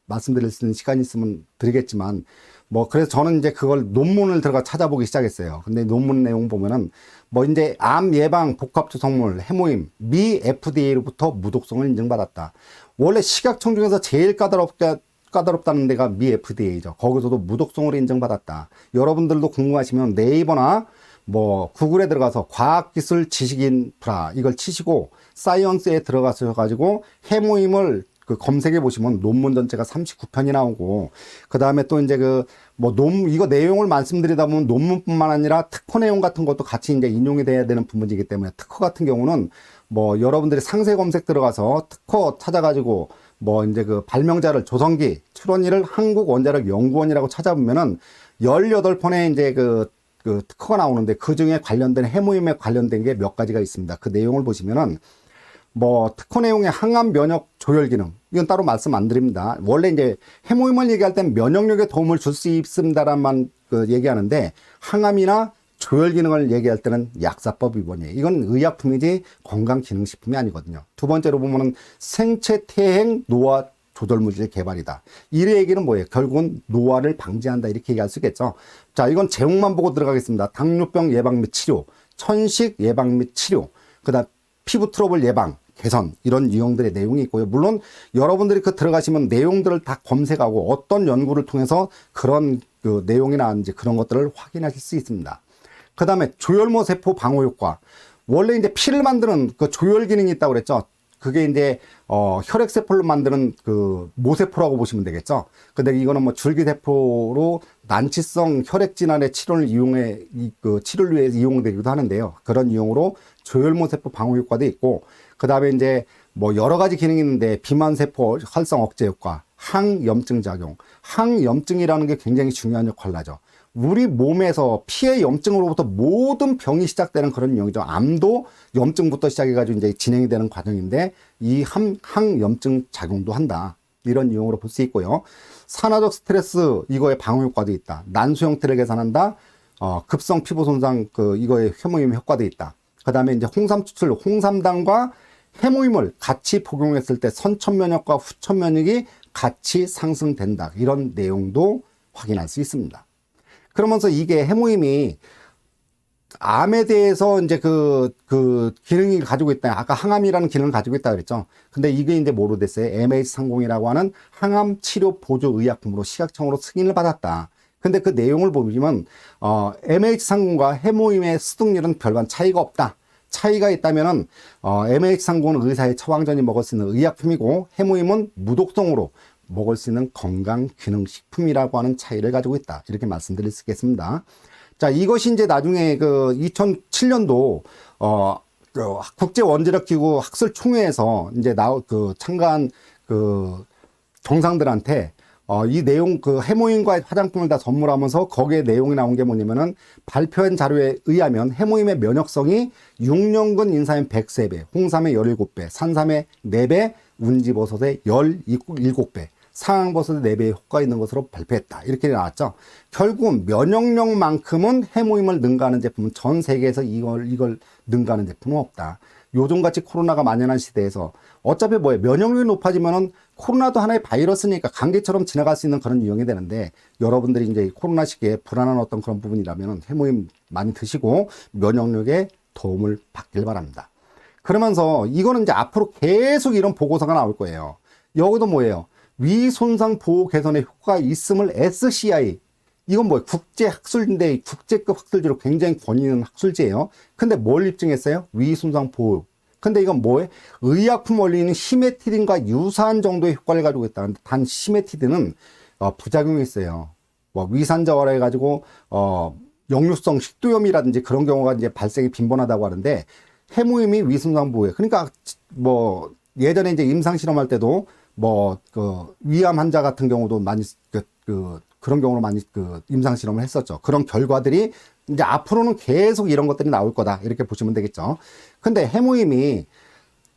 말씀드릴 수 있는 시간이 있으면 드리겠지만, 뭐 그래서 저는 이제 그걸 논문을 들어가 찾아보기 시작했어요. 근데 논문 내용 보면은 뭐 이제 암 예방 복합 조성물 해모임 미 FDA로부터 무독성을 인증받았다. 원래 식약청 중에서 제일 까다롭다는 데가 미 FDA죠. 거기서도 무독성으로 인정받았다. 여러분들도 궁금하시면 네이버나 뭐 구글에 들어가서 과학기술 지식인프라 이걸 치시고 사이언스에 들어가셔 가지고 해모임을 그 검색해 보시면 논문 전체가 39편이 나오고, 그 다음에 또 이제 이거 내용을 말씀드리다 보면 논문뿐만 아니라 특허 내용 같은 것도 같이 이제 인용이 돼야 되는 부분이기 때문에, 특허 같은 경우는 뭐 여러분들이 상세 검색 들어가서 특허 찾아가지고 뭐 이제 그 발명자를 조성기 출원일을 한국원자력연구원이라고 찾아보면은 18편의 이제 그 특허가 나오는데 그 중에 관련된 해모임에 관련된 게 몇 가지가 있습니다. 그 내용을 보시면은 뭐 특허 내용의 항암 면역 조절 기능, 이건 따로 말씀 안 드립니다. 원래 이제 해모임을 얘기할 때는 면역력에 도움을 줄 수 있습니다라만 얘기하는데, 항암이나 조절 기능을 얘기할 때는 약사법 위반이에요. 이건 의약품이지 건강기능식품이 아니거든요. 두 번째로 보면은 생체 퇴행 노화 조절 물질 개발이다. 이 얘기는 뭐예요? 결국은 노화를 방지한다, 이렇게 얘기할 수 있겠죠. 자, 이건 제목만 보고 들어가겠습니다. 당뇨병 예방 및 치료, 천식 예방 및 치료, 그다음 피부 트러블 예방, 개선, 이런 유형들의 내용이 있고요. 물론 여러분들이 들어가시면 내용들을 다 검색하고 어떤 연구를 통해서 그런 그 내용이 나왔는지 그런 것들을 확인하실 수 있습니다. 그 다음에 조혈모 세포 방어 효과. 원래 이제 피를 만드는 그 조혈 기능이 있다고 그랬죠. 그게 이제 혈액세포를 만드는 그 모세포라고 보시면 되겠죠. 근데 이거는 뭐 줄기세포로 난치성 혈액질환의 치료를 치료를 위해 이용되기도 하는데요. 그런 이용으로 조혈모세포 방어 효과도 있고, 그 다음에 이제 뭐 여러 가지 기능이 있는데 비만세포 활성 억제 효과, 항염증 작용. 항염증이라는 게 굉장히 중요한 역할을 하죠. 우리 몸에서 피해 염증으로부터 모든 병이 시작되는 그런 유형이죠. 암도 염증부터 시작해가지고 이제 진행이 되는 과정인데, 이 항염증 작용도 한다, 이런 유형으로 볼 수 있고요. 산화적 스트레스 이거의 방어 효과도 있다. 난수 형태를 개선한다. 급성 피부 손상 이거의 해모임 효과도 있다. 그 다음에 이제 홍삼 추출, 홍삼당과 해모임을 같이 복용했을 때 선천 면역과 후천 면역이 같이 상승된다. 이런 내용도 확인할 수 있습니다. 그러면서 이게 해모임이 암에 대해서 이제 그 기능이 가지고 있다. 아까 항암이라는 기능을 가지고 있다 그랬죠. 근데 이게 이제 뭐로 됐어요? MH30이라고 하는 항암 치료 보조 의약품으로 식약청으로 승인을 받았다. 근데 그 내용을 보면 MH30과 해모임의 수득률은 별반 차이가 없다. 차이가 있다면은 MH30은 의사의 처방전이 먹을 수 있는 의약품이고, 해모임은 무독성으로 먹을 수 있는 건강기능식품이라고 하는 차이를 가지고 있다, 이렇게 말씀드릴 수 있겠습니다. 자, 이것이 이제 나중에 2007년도 국제원자력기구 학술총회에서 이제 참가한 정상들한테 이 내용 해모임과 화장품을 다 선물하면서 거기에 내용이 나온 게 뭐냐면은, 발표한 자료에 의하면 해모임의 면역성이 6년근 인삼의 103배, 홍삼의 17배, 산삼의 4배, 운지버섯의 17배, 상황버섯의 4배의 효과가 있는 것으로 발표했다, 이렇게 나왔죠. 결국은 면역력만큼은 해모임을 능가하는 제품은 전 세계에서 이걸 능가하는 제품은 없다. 요즘같이 코로나가 만연한 시대에서 어차피 면역력이 높아지면은 코로나도 하나의 바이러스니까 감기처럼 지나갈 수 있는 그런 유형이 되는데, 여러분들이 이제 코로나 시기에 불안한 어떤 그런 부분이라면 해모임 많이 드시고 면역력에 도움을 받길 바랍니다. 그러면서 이거는 이제 앞으로 계속 이런 보고서가 나올 거예요. 여기도 뭐예요? 위손상 보호 개선에 효과가 있음을 SCI. 이건 국제학술인데 국제급 학술지로 굉장히 권위 있는 학술지예요. 근데 뭘 입증했어요? 위손상 보호. 근데 이건 뭐예요? 의약품 원리는 시메티딘과 유사한 정도의 효과를 가지고 있다. 단 시메티딘은 부작용이 있어요. 위산저하라 해가지고 역류성 식도염이라든지 그런 경우가 이제 발생이 빈번하다고 하는데, 해모임이 위손상 보호에. 그러니까 예전에 이제 임상 실험할 때도 위암 환자 같은 경우도 많이 그런 경우로 많이 임상 실험을 했었죠. 그런 결과들이 이제 앞으로는 계속 이런 것들이 나올 거다, 이렇게 보시면 되겠죠. 근데 해모임이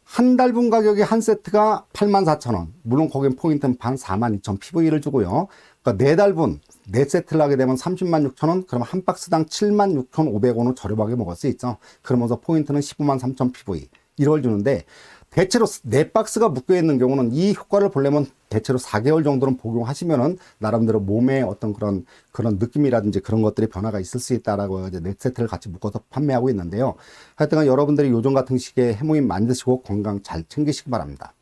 한 달분 가격이 한 세트가 84,000원. 물론 거긴 포인트는 42,000 PV를 주고요. 그러니까 4달분 4세트를 하게 되면 306,000원. 그럼 한 박스당 76,500원을 저렴하게 먹을 수 있죠. 그러면서 포인트는 153,000 PV. 이걸 주는데, 대체로 4박스가 묶여 있는 경우는 이 효과를 보려면 대체로 4개월 정도는 복용하시면은 나름대로 몸에 어떤 그런 느낌이라든지 그런 것들이 변화가 있을 수 있다라고 이제 4세트를 같이 묶어서 판매하고 있는데요. 하여튼 여러분들이 요즘 같은 시기에 해모임 만드시고 건강 잘 챙기시기 바랍니다.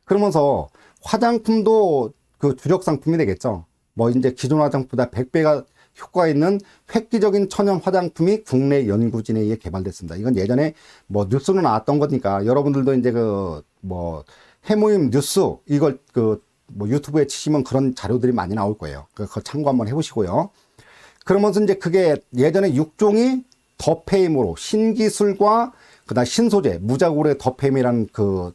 그러면서 화장품도 그 주력 상품이 되겠죠. 뭐 이제 기존 화장품보다 100배가 효과가 있는 획기적인 천연 화장품이 국내 연구진에 의해 개발됐습니다. 이건 예전에 뭐 뉴스로 나왔던 거니까 여러분들도 이제 그 뭐 해모임 뉴스 이걸 그 뭐 유튜브에 치시면 그런 자료들이 많이 나올 거예요. 그거 참고 한번 해보시고요. 그러면서 이제 그게 예전에 6종이 더페임으로 신기술과 그다음 신소재 무자고래 더페임이라는 그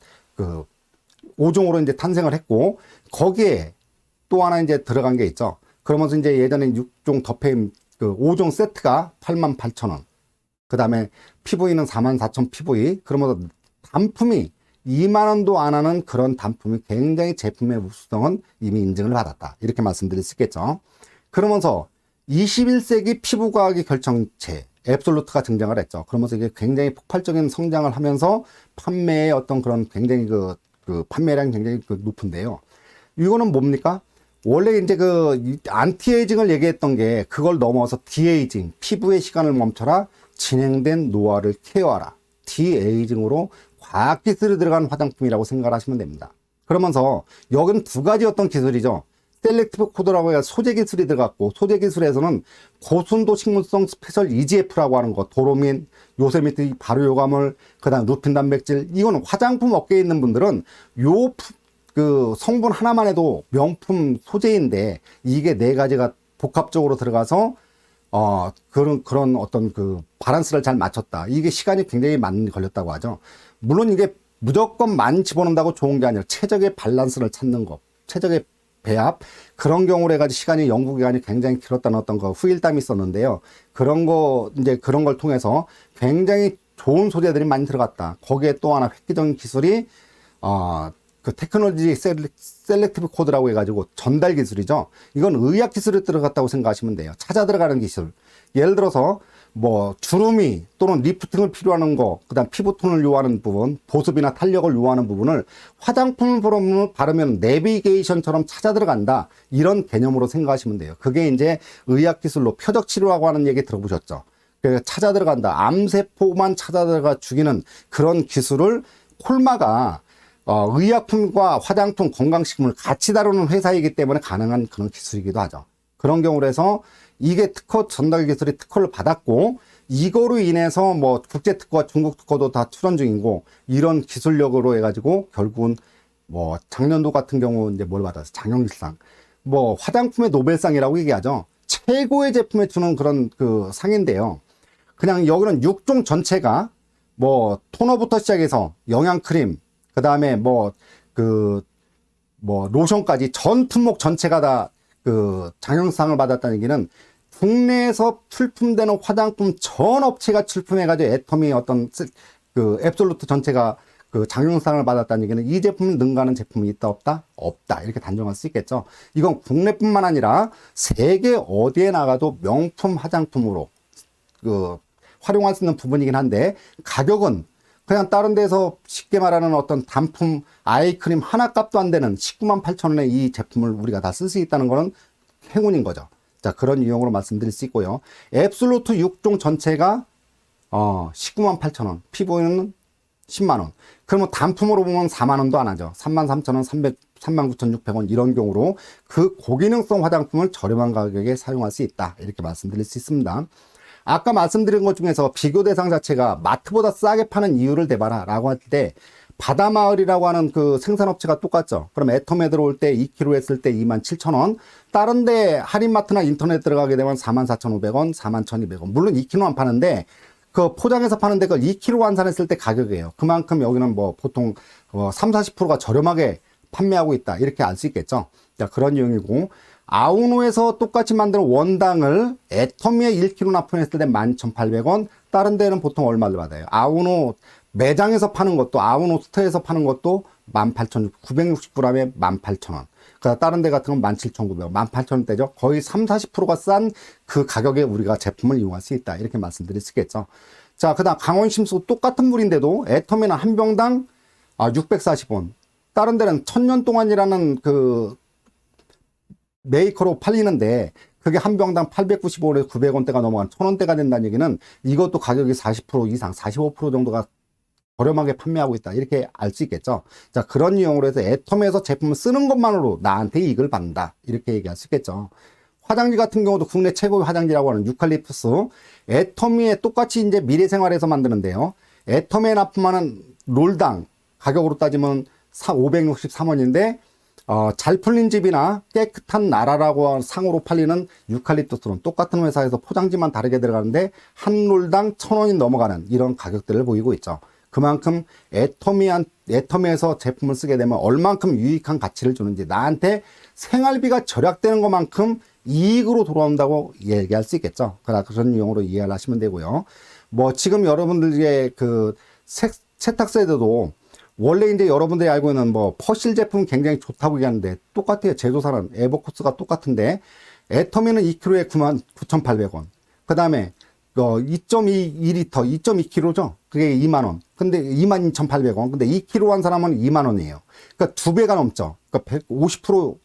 5종으로 이제 탄생을 했고 거기에 또 하나 이제 들어간 게 있죠. 그러면서 이제 예전에 6종 더페임 그 5종 세트가 88,000원. 그 다음에 PV는 44,000 PV. 그러면서 단품이 2만원도 안 하는 그런 단품이 굉장히 제품의 우수성은 이미 인증을 받았다. 이렇게 말씀드릴 수 있겠죠. 그러면서 21세기 피부과학의 결정체 앱솔루트가 등장을 했죠. 그러면서 이게 굉장히 폭발적인 성장을 하면서 판매의 어떤 그런 굉장히 그 판매량이 굉장히 높은데요. 이거는 뭡니까? 원래 이제 그 안티에이징을 얘기했던 게 그걸 넘어서 디에이징, 피부의 시간을 멈춰라, 진행된 노화를 케어하라. 디에이징으로 과학기술이 들어간 화장품이라고 생각을 하시면 됩니다. 그러면서 여기는 두 가지 어떤 기술이죠. 셀렉티브 코드라고 해서 소재 기술이 들어갔고 소재 기술에서는 고순도 식물성 스페셜 EGF라고 하는 거, 도로민, 요세미트 발효요과물, 그다음 루핀 단백질, 이거는 화장품 업계에 있는 분들은 그 성분 하나만 해도 명품 소재인데 이게 4가지가 복합적으로 들어가서 그런 어떤 그 밸런스를 잘 맞췄다. 이게 시간이 굉장히 많이 걸렸다고 하죠. 물론 이게 무조건 많이 집어넣는다고 좋은 게 아니라 최적의 밸런스를 찾는 것, 최적의 배합, 그런 경우로 해가지고 시간이 연구기간이 굉장히 길었다는 어떤 거 후일담이 있었는데요. 그런 걸 통해서 굉장히 좋은 소재들이 많이 들어갔다. 거기에 또 하나 획기적인 기술이 그 테크놀로지 셀렉티브 코드라고 해가지고 전달 기술이죠. 이건 의학 기술이 들어갔다고 생각하시면 돼요. 찾아 들어가는 기술. 예를 들어서 뭐 주름이 또는 리프팅을 필요하는 거, 그다음 피부톤을 요하는 부분, 보습이나 탄력을 요하는 부분을 화장품을 바르면 내비게이션처럼 찾아 들어간다. 이런 개념으로 생각하시면 돼요. 그게 이제 의학 기술로 표적 치료라고 하는 얘기 들어보셨죠? 찾아 들어간다. 암세포만 찾아 들어가 죽이는 그런 기술을 콜마가 의약품과 화장품, 건강식품을 같이 다루는 회사이기 때문에 가능한 그런 기술이기도 하죠. 그런 경우로 해서 이게 특허 전달 기술이 특허를 받았고 이거로 인해서 뭐 국제 특허와 중국 특허도 다 출원 중이고 이런 기술력으로 해가지고 결국은 뭐 작년도 같은 경우 이제 뭘 받았어? 장영일상. 뭐 화장품의 노벨상이라고 얘기하죠. 최고의 제품에 주는 그런 그 상인데요. 그냥 여기는 6종 전체가 뭐 토너부터 시작해서 영양크림, 그 다음에 로션까지 전 품목 전체가 다 그 장영상을 받았다는 얘기는 국내에서 출품되는 화장품 전 업체가 출품해가지고 애터미 어떤 그 앱솔루트 전체가 그 장영상을 받았다는 얘기는 이 제품을 능가하는 제품이 있다 없다? 없다. 이렇게 단정할 수 있겠죠. 이건 국내뿐만 아니라 세계 어디에 나가도 명품 화장품으로 그 활용할 수 있는 부분이긴 한데 가격은 그냥 다른 데서 쉽게 말하는 어떤 단품 아이크림 하나 값도 안 되는 198,000원에 이 제품을 우리가 다 쓸 수 있다는 거는 행운인 거죠. 자, 그런 유형으로 말씀드릴 수 있고요. 앱솔루트 6종 전체가 198,000원, 피부에는 10만원. 그러면 단품으로 보면 4만원도 안 하죠. 33,000원, 39,600원 이런 경우로 그 고기능성 화장품을 저렴한 가격에 사용할 수 있다. 이렇게 말씀드릴 수 있습니다. 아까 말씀드린 것 중에서 비교 대상 자체가 마트보다 싸게 파는 이유를 대봐라 라고 할 때 바다마을이라고 하는 그 생산업체가 똑같죠. 그럼 애텀에 들어올 때 2kg 했을 때 27,000원, 다른 데 할인마트나 인터넷 들어가게 되면 44,500원, 41,200원. 물론 2kg만 파는데 그 포장해서 파는데 그걸 2kg 환산했을 때 가격이에요. 그만큼 여기는 뭐 보통 30-40%가 저렴하게 판매하고 있다. 이렇게 알 수 있겠죠. 자, 그런 유형이고, 아우노에서 똑같이 만든 원당을 애터미에 1kg 납품했을 때 11,800원, 다른 데는 보통 얼마를 받아요? 아우노 매장에서 파는 것도, 아우노 스토어에서 파는 것도 18,960g에 18,000원. 다른 데 같은 건 17,900원, 18,000원대죠. 거의 30-40%가 싼 그 가격에 우리가 제품을 이용할 수 있다. 이렇게 말씀드릴 수 있겠죠. 자, 그 다음 강원심수 똑같은 물인데도 애터미는 한 병당 640원. 다른 데는 1000년 동안이라는 그 메이커로 팔리는데 그게 한 병당 895원에서 900원대가 넘어간 1000원대가 된다는 얘기는 이것도 가격이 40% 이상, 45% 정도가 저렴하게 판매하고 있다. 이렇게 알 수 있겠죠. 자, 그런 이용으로 해서 애터미에서 제품을 쓰는 것만으로 나한테 이익을 받는다. 이렇게 얘기할 수 있겠죠. 화장지 같은 경우도 국내 최고의 화장지라고 하는 유칼립투스, 애터미에 똑같이 이제 미래생활에서 만드는데요. 애터미에 납품하는 롤당 가격으로 따지면 563원인데 잘 풀린 집이나 깨끗한 나라라고 상으로 팔리는 유칼립투스는 똑같은 회사에서 포장지만 다르게 들어가는데 한 롤당 1000원이 넘어가는 이런 가격들을 보이고 있죠. 그만큼 애터미에서 제품을 쓰게 되면 얼만큼 유익한 가치를 주는지, 나한테 생활비가 절약되는 것만큼 이익으로 돌아온다고 얘기할 수 있겠죠. 그런 이용으로 이해를 하시면 되고요. 뭐 지금 여러분들의 그 세탁세대도 원래 이제 여러분들이 알고 있는 뭐 퍼실 제품 굉장히 좋다고 얘기하는데 똑같아요. 제조사는 에버코스가 똑같은데 애터미는 2kg에 99,800원. 그 다음에 2.2리터, 2.2kg죠. 그게 2만원. 근데 22,800원. 근데 2kg 한 사람은 2만원이에요. 그러니까 2배가 넘죠. 그러니까 150%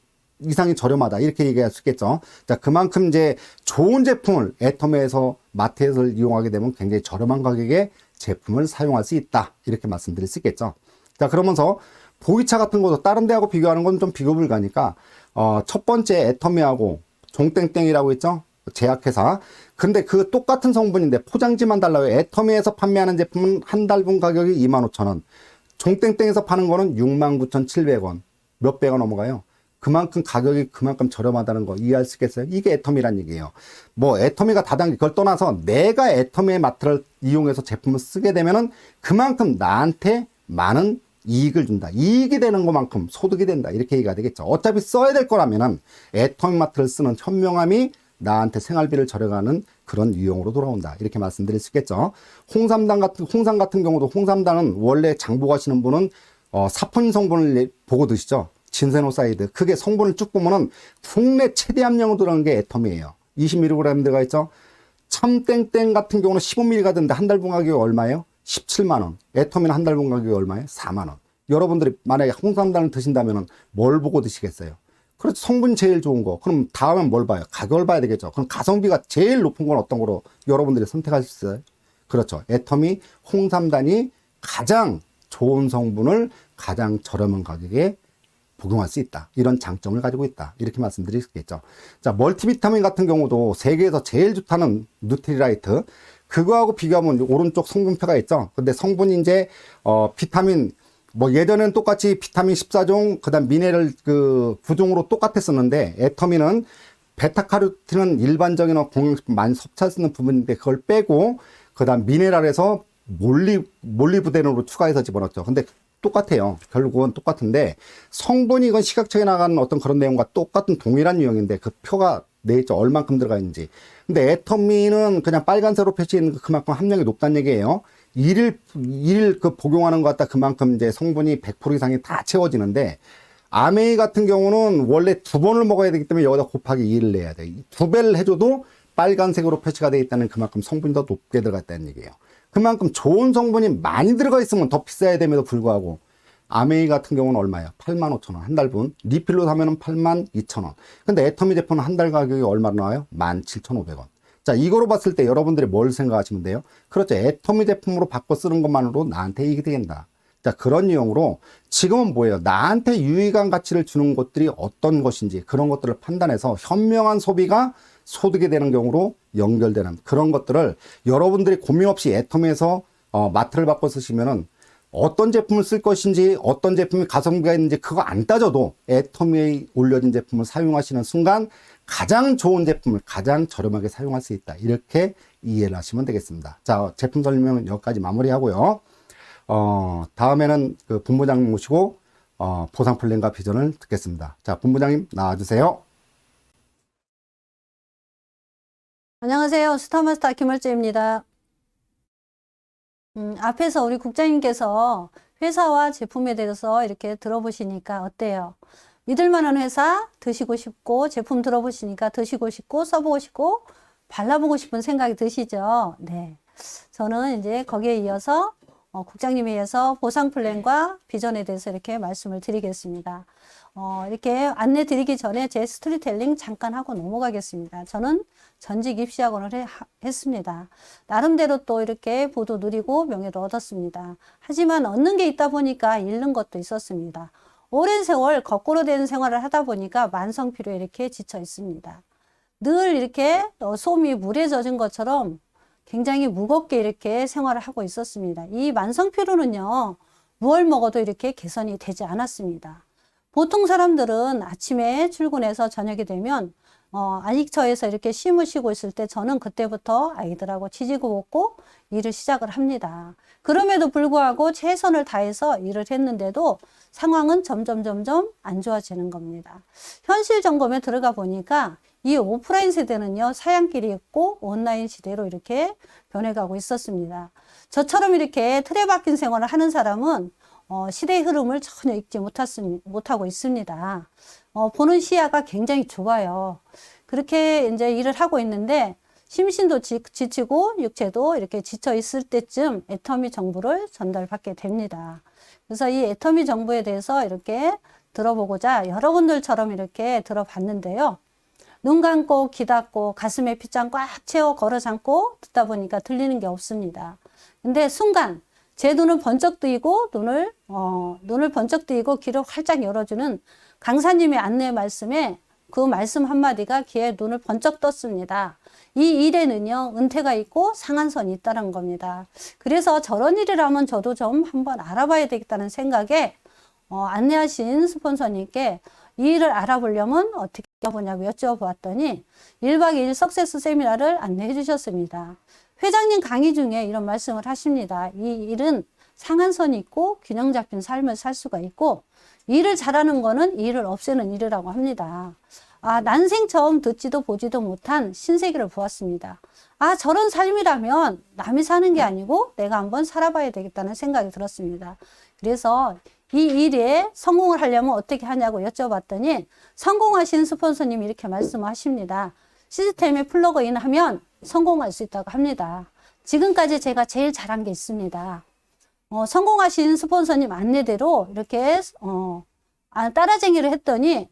이상이 저렴하다. 이렇게 얘기할 수 있겠죠. 자, 그만큼 이제 좋은 제품을 애터미에서 마트에서 이용하게 되면 굉장히 저렴한 가격에 제품을 사용할 수 있다. 이렇게 말씀드릴 수 있겠죠. 자, 그러면서 보이차 같은 것도 다른 데하고 비교하는 건 좀 비교 불가니까 첫 번째 애터미하고 종땡땡이라고 있죠. 제약회사. 근데 그 똑같은 성분인데 포장지만 달라요. 애터미에서 판매하는 제품은 한 달분 가격이 25,000원. 종땡땡에서 파는 거는 69,700원. 몇 배가 넘어가요. 그만큼 가격이 그만큼 저렴하다는 거 이해할 수 있겠어요? 이게 애터미란 얘기예요. 뭐 애터미가 다단계 그걸 떠나서 내가 애터미의 마트를 이용해서 제품을 쓰게 되면은 그만큼 나한테 많은 이익을 준다. 이익이 되는 것만큼 소득이 된다. 이렇게 얘기가 되겠죠. 어차피 써야 될 거라면은 애터미 마트를 쓰는 현명함이 나한테 생활비를 절약하는 그런 유형으로 돌아온다. 이렇게 말씀드릴 수 있겠죠. 홍삼 같은 경우도 홍삼당은 원래 장복하시는 분은 사포닌 성분을 보고 드시죠. 진세노사이드. 그게 성분을 쭉 보면은 국내 최대 함량으로 들어간 게 애터미예요. 20mg 들어가 있죠. 참땡땡 같은 경우는 15mg가 드는데 한 달분 가격이 얼마예요? 17만원. 애터미는 한 달분 가격이 얼마예요? 4만원. 여러분들이 만약에 홍삼단을 드신다면 뭘 보고 드시겠어요? 그렇죠. 성분 제일 좋은 거. 그럼 다음엔 뭘 봐요? 가격을 봐야 되겠죠. 그럼 가성비가 제일 높은 건 어떤 거로 여러분들이 선택할 수 있어요? 그렇죠. 애터미 홍삼단이 가장 좋은 성분을 가장 저렴한 가격에 복용할 수 있다. 이런 장점을 가지고 있다. 이렇게 말씀드릴 수 있겠죠. 자, 멀티비타민 같은 경우도 세계에서 제일 좋다는 누트리라이트. 그거하고 비교하면 오른쪽 성분표가 있죠. 근데 성분이 이제, 비타민, 뭐 예전에는 똑같이 비타민 14종, 그 다음 미네랄 그 9종으로 똑같았었는데, 애터미는 베타카로틴은 일반적인 공용식품 많이 섭취할 수 있는 부분인데, 그걸 빼고, 그 다음 미네랄에서 몰리브데놀로 추가해서 집어넣었죠. 근데 똑같아요. 결국은 똑같은데, 성분이 이건 시각처에 나가는 어떤 그런 내용과 똑같은 동일한 유형인데, 그 표가 내있죠. 얼만큼 들어가 있는지. 근데 애터미는 그냥 빨간색으로 표시있는 그만큼 함량이 높다는 얘기예요. 일일 그 복용하는 것 같다 그만큼 이제 성분이 100% 이상이 다 채워지는데, 아메이 같은 경우는 원래 2번을 먹어야 되기 때문에 여기다 곱하기 2를 내야 돼. 2배를 해줘도 빨간색으로 표시가 되어 있다는 그만큼 성분이 더 높게 들어갔다는 얘기예요. 그만큼 좋은 성분이 많이 들어가 있으면 더 비싸야 됨에도 불구하고, 아메이 같은 경우는 얼마예요? 85,000원. 한 달분. 리필로 사면은 82,000원. 근데 애터미 제품은 한 달 가격이 얼마나 나와요? 17,500원. 자, 이거로 봤을 때 여러분들이 뭘 생각하시면 돼요? 그렇죠. 애터미 제품으로 바꿔 쓰는 것만으로 나한테 이익이 된다. 자, 그런 유형으로 지금은 뭐예요? 나한테 유익한 가치를 주는 것들이 어떤 것인지 그런 것들을 판단해서 현명한 소비가 소득이 되는 경우로 연결되는 그런 것들을 여러분들이 고민 없이 애터미에서 마트를 바꿔 쓰시면은 어떤 제품을 쓸 것인지 어떤 제품이 가성비가 있는지 그거 안 따져도 애터미에 올려진 제품을 사용하시는 순간 가장 좋은 제품을 가장 저렴하게 사용할 수 있다. 이렇게 이해를 하시면 되겠습니다. 자, 제품 설명은 여기까지 마무리하고요. 다음에는 그 본부장님 모시고 보상 플랜과 비전을 듣겠습니다. 자, 본부장님 나와주세요. 안녕하세요. 스타마스터 김월재입니다. 앞에서 우리 국장님께서 회사와 제품에 대해서 이렇게 들어보시니까 어때요? 믿을만한 회사 드시고 싶고 제품 들어보시니까 드시고 싶고 써보고 싶고 발라보고 싶은 생각이 드시죠? 네. 저는 이제 거기에 이어서 국장님에 의해서 보상 플랜과 비전에 대해서 이렇게 말씀을 드리겠습니다. 이렇게 안내 드리기 전에 제 스토리텔링 잠깐 하고 넘어가겠습니다. 저는 전직 입시학원을 했습니다. 나름대로 또 이렇게 부도 누리고 명예도 얻었습니다. 하지만 얻는 게 있다 보니까 잃는 것도 있었습니다. 오랜 세월 거꾸로 된 생활을 하다 보니까 만성피로에 이렇게 지쳐 있습니다. 늘 이렇게 솜이 물에 젖은 것처럼 굉장히 무겁게 이렇게 생활을 하고 있었습니다. 이 만성피로는요, 무얼 먹어도 이렇게 개선이 되지 않았습니다. 보통 사람들은 아침에 출근해서 저녁이 되면 안식처에서 이렇게 쉼을 쉬고 있을 때 저는 그때부터 아이들하고 지지고 볶고 일을 시작을 합니다. 그럼에도 불구하고 최선을 다해서 일을 했는데도 상황은 점점 안 좋아지는 겁니다. 현실 점검에 들어가 보니까 이 오프라인 세대는요, 사양길이 있고 온라인 시대로 이렇게 변해가고 있었습니다. 저처럼 이렇게 틀에 박힌 생활을 하는 사람은 시대의 흐름을 전혀 읽지 못하고 있습니다. 보는 시야가 굉장히 좁아요. 그렇게 이제 일을 하고 있는데 심신도 지치고 육체도 이렇게 지쳐 있을 때쯤 애터미 정보를 전달받게 됩니다. 그래서 이 애터미 정보에 대해서 이렇게 들어보고자 여러분들처럼 이렇게 들어봤는데요. 눈 감고 귀 닫고 가슴에 핏장 꽉 채워 걸어 잠고 듣다 보니까 들리는 게 없습니다. 근데 순간 제 눈을 번쩍 뜨이고 눈을 번쩍 뜨이고 귀를 활짝 열어주는 강사님의 안내 말씀에 그 말씀 한마디가 귀에 눈을 번쩍 떴습니다. 이 일에는요, 은퇴가 있고 상한선이 있다는 겁니다. 그래서 저런 일을 하면 저도 좀 한번 알아봐야 되겠다는 생각에 안내하신 스폰서님께 이 일을 알아보려면 어떻게 알아보냐고 여쭤보았더니 1박 2일 석세스 세미나를 안내해 주셨습니다. 회장님 강의 중에 이런 말씀을 하십니다. 이 일은 상한선이 있고 균형 잡힌 삶을 살 수가 있고 일을 잘하는 거는 일을 없애는 일이라고 합니다. 난생 처음 듣지도 보지도 못한 신세계를 보았습니다. 저런 삶이라면 남이 사는 게 아니고 내가 한번 살아봐야 되겠다는 생각이 들었습니다. 그래서 이 일에 성공을 하려면 어떻게 하냐고 여쭤봤더니 성공하신 스폰서님이 이렇게 말씀하십니다. 시스템에 플러그인 하면 성공할 수 있다고 합니다. 지금까지 제가 제일 잘한 게 있습니다. 성공하신 스폰서님 안내대로 이렇게 따라쟁이를 했더니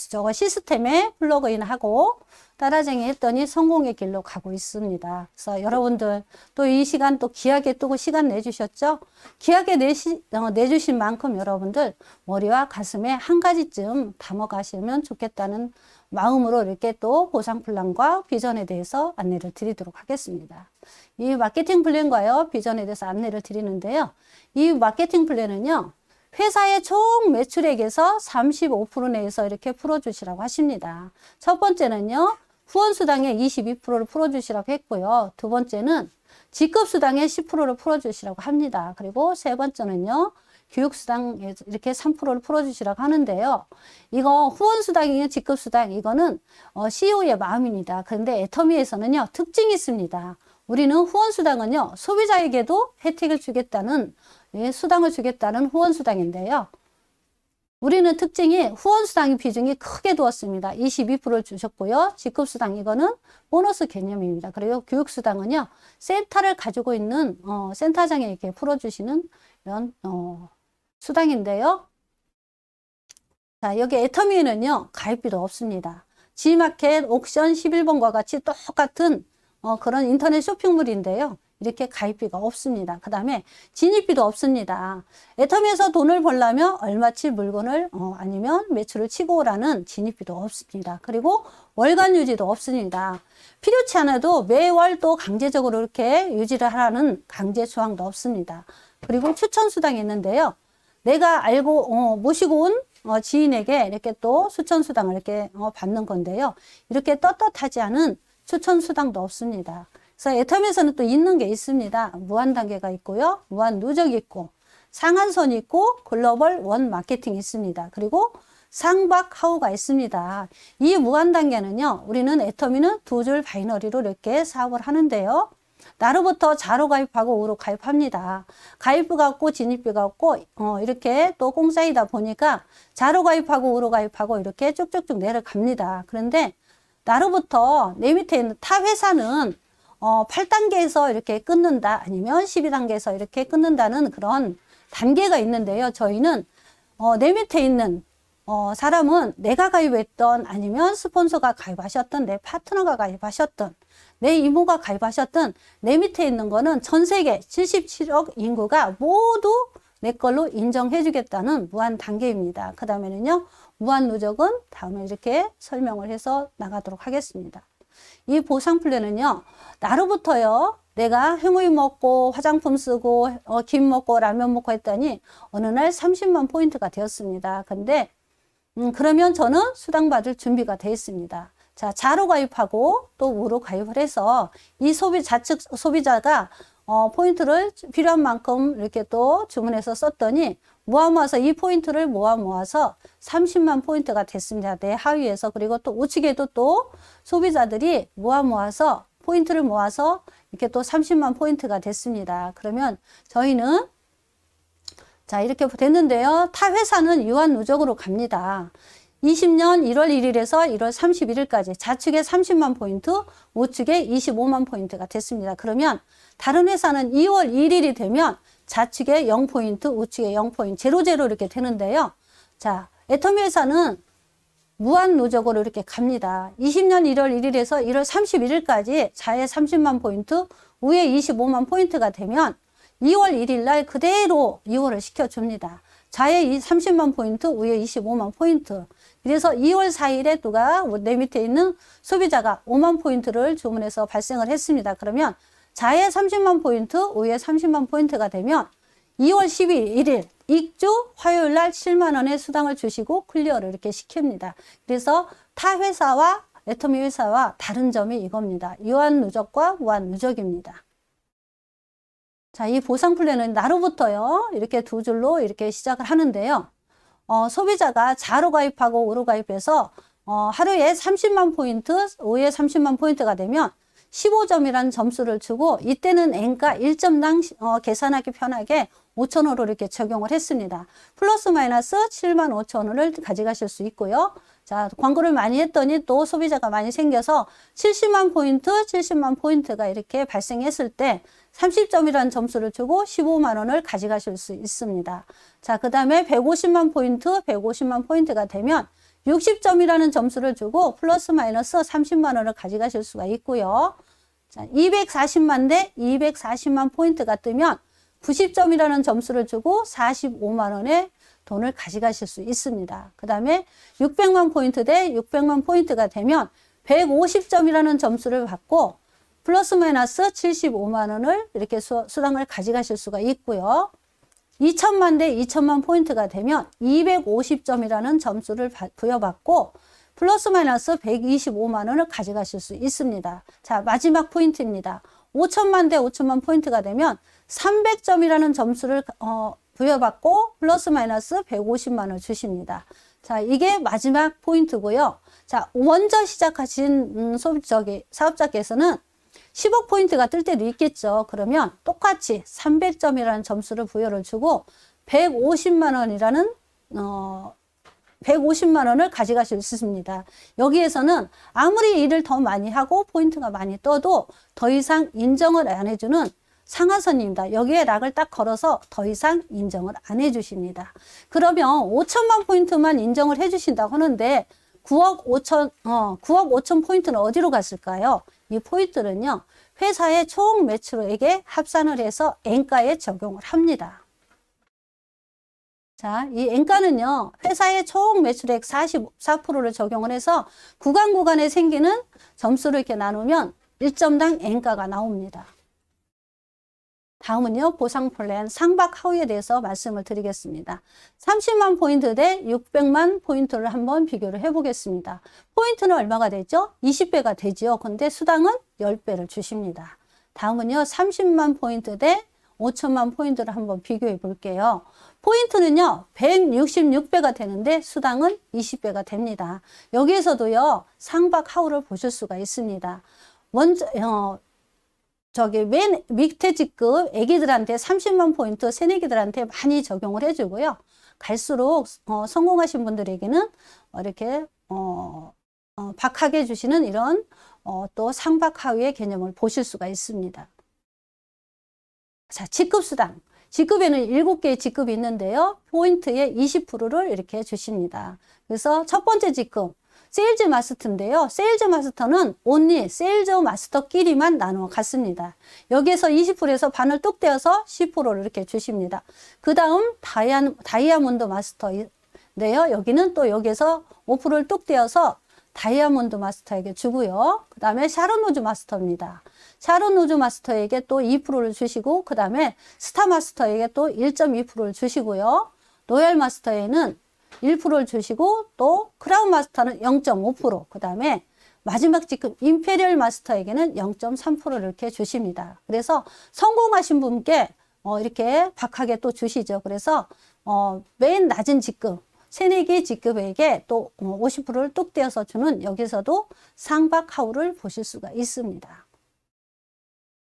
저거 시스템에 플러그인하고 따라쟁이 했더니 성공의 길로 가고 있습니다. 그래서 여러분들 또 이 시간 또 귀하게 또 시간 내주셨죠? 귀하게 내주신 만큼 여러분들 머리와 가슴에 한 가지쯤 담아가시면 좋겠다는 마음으로 이렇게 또 보상 플랜과 비전에 대해서 안내를 드리도록 하겠습니다. 이 마케팅 플랜과요, 비전에 대해서 안내를 드리는데요. 이 마케팅 플랜은요, 회사의 총 매출액에서 35% 내에서 이렇게 풀어주시라고 하십니다. 첫 번째는요, 후원수당의 22%를 풀어주시라고 했고요. 두 번째는 직급수당의 10%를 풀어주시라고 합니다. 그리고 세 번째는요, 교육수당 이렇게 3%를 풀어주시라고 하는데요. 이거 후원수당이냐 직급수당, 이거는 CEO의 마음입니다. 그런데 애터미에서는요, 특징이 있습니다. 우리는 후원수당은요, 소비자에게도 혜택을 주겠다는, 수당을 주겠다는 후원수당인데요. 우리는 특징이 후원수당의 비중이 크게 두었습니다. 22%를 주셨고요. 직급수당 이거는 보너스 개념입니다. 그리고 교육수당은요, 센터를 가지고 있는 센터장에 이렇게 풀어주시는 이런 수당인데요. 자, 여기 애터미에는요, 가입비도 없습니다. G마켓 옥션 11번과 같이 똑같은 그런 인터넷 쇼핑몰인데요. 이렇게 가입비가 없습니다. 그 다음에 진입비도 없습니다. 애터미에서 돈을 벌려면 얼마치 물건을 아니면 매출을 치고 오라는 진입비도 없습니다. 그리고 월간 유지도 없습니다. 필요치 않아도 매월 또 강제적으로 이렇게 유지를 하라는 강제 조항도 없습니다. 그리고 추천 수당이 있는데요. 내가 알고 모시고 온 지인에게 이렇게 또 추천 수당을 이렇게 받는 건데요. 이렇게 떳떳하지 않은 추천 수당도 없습니다. 그래서 애터미에서는 또 있는 게 있습니다. 무한 단계가 있고요. 무한 누적이 있고 상한선이 있고 글로벌 원 마케팅이 있습니다. 그리고 상박 하우가 있습니다. 이 무한 단계는요. 우리는 애터미는 두 줄 바이너리로 이렇게 사업을 하는데요. 나로부터 자로 가입하고 우로 가입합니다. 가입비가 없고 진입비가 없고 이렇게 또 공짜이다 보니까 자로 가입하고 우로 가입하고 이렇게 쭉쭉쭉 내려갑니다. 그런데 나로부터 내 밑에 있는 타 회사는 8단계에서 이렇게 끊는다, 아니면 12단계에서 이렇게 끊는다는 그런 단계가 있는데요. 저희는 내 밑에 있는 사람은 내가 가입했던, 아니면 스폰서가 가입하셨던, 내 파트너가 가입하셨던, 내 이모가 가입하셨던, 내 밑에 있는 거는 전 세계 77억 인구가 모두 내 걸로 인정해 주겠다는 무한 단계입니다. 그 다음에는요, 무한 누적은 다음에 이렇게 설명을 해서 나가도록 하겠습니다. 이 보상 플랜은요, 나로부터요, 내가 행우이 먹고 화장품 쓰고 김 먹고 라면 먹고 했더니 어느 날 30만 포인트가 되었습니다. 근데 그러면 저는 수당 받을 준비가 되어 있습니다. 자, 자로 가입하고 또 우로 가입을 해서 이 좌측 소비자가 포인트를 필요한 만큼 이렇게 또 주문해서 썼더니 모아서 이 포인트를 모아서 30만 포인트가 됐습니다. 내 하위에서. 그리고 또 우측에도 또 소비자들이 모아서 포인트를 모아서 이렇게 또 30만 포인트가 됐습니다. 그러면 저희는 자, 이렇게 됐는데요. 타 회사는 유한 누적으로 갑니다. 20년 1월 1일에서 1월 31일까지 좌측에 30만 포인트, 우측에 25만 포인트가 됐습니다. 그러면 다른 회사는 2월 1일이 되면 좌측에 0포인트, 우측에 0포인트, 제로 이렇게 되는데요. 자, 애터미 회사는 무한 누적으로 이렇게 갑니다. 20년 1월 1일에서 1월 31일까지 좌에 30만 포인트, 우에 25만 포인트가 되면 2월 1일 날 그대로 이월을 시켜줍니다. 좌에 30만 포인트, 우에 25만 포인트. 그래서 2월 4일에 누가 내 밑에 있는 소비자가 5만 포인트를 주문해서 발생을 했습니다. 그러면 좌에 30만 포인트, 우에 30만 포인트가 되면 2월 11일 익주 화요일 날 7만 원의 수당을 주시고 클리어를 이렇게 시킵니다. 그래서 타 회사와 애터미 회사와 다른 점이 이겁니다. 유한 누적과 무한 누적입니다. 자, 이 보상 플랜은 나로부터요, 이렇게 두 줄로 이렇게 시작을 하는데요. 소비자가 자로 가입하고 우로 가입해서 하루에 30만 포인트, 우에 30만 포인트가 되면 15점이라는 점수를 주고, 이때는 N가 1점당 계산하기 편하게 5,000원으로 이렇게 적용을 했습니다. 플러스 마이너스 7만 5천원을 가져가실 수 있고요. 자, 광고를 많이 했더니 또 소비자가 많이 생겨서 70만 포인트가 이렇게 발생했을 때 30점이라는 점수를 주고 15만 원을 가져가실 수 있습니다. 자, 그 다음에 150만 포인트가 되면 60점이라는 점수를 주고 플러스 마이너스 30만 원을 가져가실 수가 있고요. 자, 240만 대 240만 포인트가 뜨면 90점이라는 점수를 주고 45만 원의 돈을 가져가실 수 있습니다. 그 다음에 600만 포인트 대 600만 포인트가 되면 150점이라는 점수를 받고 플러스 마이너스 75만 원을 이렇게 수당을 가져가실 수가 있고요. 2천만 대 2천만 포인트가 되면 250점이라는 점수를 부여받고 플러스 마이너스 125만 원을 가져가실 수 있습니다. 자, 마지막 포인트입니다. 5천만 대 5천만 포인트가 되면 300점이라는 점수를 부여받고 플러스 마이너스 150만 원을 주십니다. 자, 이게 마지막 포인트고요. 자, 먼저 시작하신 사업자께서는 10억 포인트가 뜰 때도 있겠죠. 그러면 똑같이 300점이라는 점수를 부여를 주고 150만 원을 가져가실 수 있습니다. 여기에서는 아무리 일을 더 많이 하고 포인트가 많이 떠도 더 이상 인정을 안 해주는 상하선입니다. 여기에 락을 딱 걸어서 더 이상 인정을 안 해주십니다. 그러면 5천만 포인트만 인정을 해주신다고 하는데 9억 5천 포인트는 어디로 갔을까요? 이 포인트는요, 회사의 총 매출액에 합산을 해서 N가에 적용을 합니다. 자, 이 N가는요, 회사의 총 매출액 44%를 적용을 해서 구간에 생기는 점수를 이렇게 나누면 1점당 N가가 나옵니다. 다음은요, 보상 플랜 상박 하위에 대해서 말씀을 드리겠습니다. 30만 포인트 대 600만 포인트를 한번 비교를 해보겠습니다. 포인트는 얼마가 되죠? 20배가 되죠. 근데 수당은 10배를 주십니다. 다음은요, 30만 포인트 대 5천만 포인트를 한번 비교해 볼게요. 포인트는요, 166배가 되는데 수당은 20배가 됩니다. 여기에서도요, 상박 하우를 보실 수가 있습니다. 먼저, 맨 밑에 직급 애기들한테 30만 포인트 새내기들한테 많이 적용을 해주고요. 갈수록 성공하신 분들에게는 이렇게 박하게 주시는 이런 또 상박 하위의 개념을 보실 수가 있습니다. 자, 직급수당. 직급에는 7개의 직급이 있는데요. 포인트의 20%를 이렇게 주십니다. 그래서 첫 번째 직급, 세일즈 마스터인데요. 세일즈 마스터는 온리 세일즈 마스터끼리만 나누어 갔습니다. 여기에서 20%에서 반을 뚝 떼어서 10%를 이렇게 주십니다. 그 다음 다이아몬드 마스터인데요. 여기는 또 여기에서 5%를 뚝 떼어서 다이아몬드 마스터에게 주고요. 그 다음에 샤론 로즈 마스터입니다. 샤론 로즈 마스터에게 또 2%를 주시고, 그 다음에 스타 마스터에게 또 1.2%를 주시고요. 로얄 마스터에는 1%를 주시고, 또 크라운 마스터는 0.5%, 그 다음에 마지막 직급 임페리얼 마스터에게는 0.3%를 이렇게 주십니다. 그래서 성공하신 분께 이렇게 박하게 또 주시죠. 그래서 맨 낮은 직급, 새내기 직급에게 또 50%를 뚝 떼어서 주는, 여기서도 상박 하우를 보실 수가 있습니다.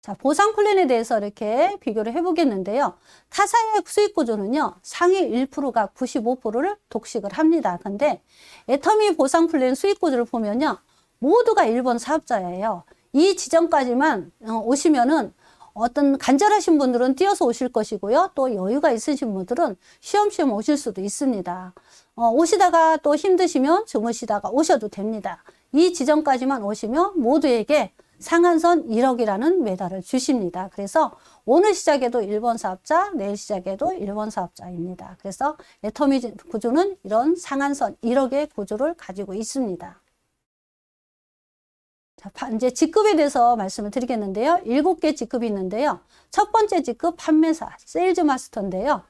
자, 보상 플랜에 대해서 이렇게 비교를 해보겠는데요. 타사의 수익 구조는요, 상위 1%가 95%를 독식을 합니다. 근데 애터미 보상 플랜 수익 구조를 보면요, 모두가 1번 사업자예요. 이 지점까지만 오시면은 어떤 간절하신 분들은 뛰어서 오실 것이고요. 또 여유가 있으신 분들은 쉬엄쉬엄 오실 수도 있습니다. 오시다가 또 힘드시면 주무시다가 오셔도 됩니다. 이 지점까지만 오시면 모두에게 상한선 1억이라는 메달을 주십니다. 그래서 오늘 시작에도 1번 사업자, 내일 시작에도 1번 사업자입니다. 그래서 애터미 구조는 이런 상한선 1억의 구조를 가지고 있습니다. 자, 이제 직급에 대해서 말씀을 드리겠는데요. 7개 직급이 있는데요. 첫 번째 직급 판매사, 세일즈 마스터인데요.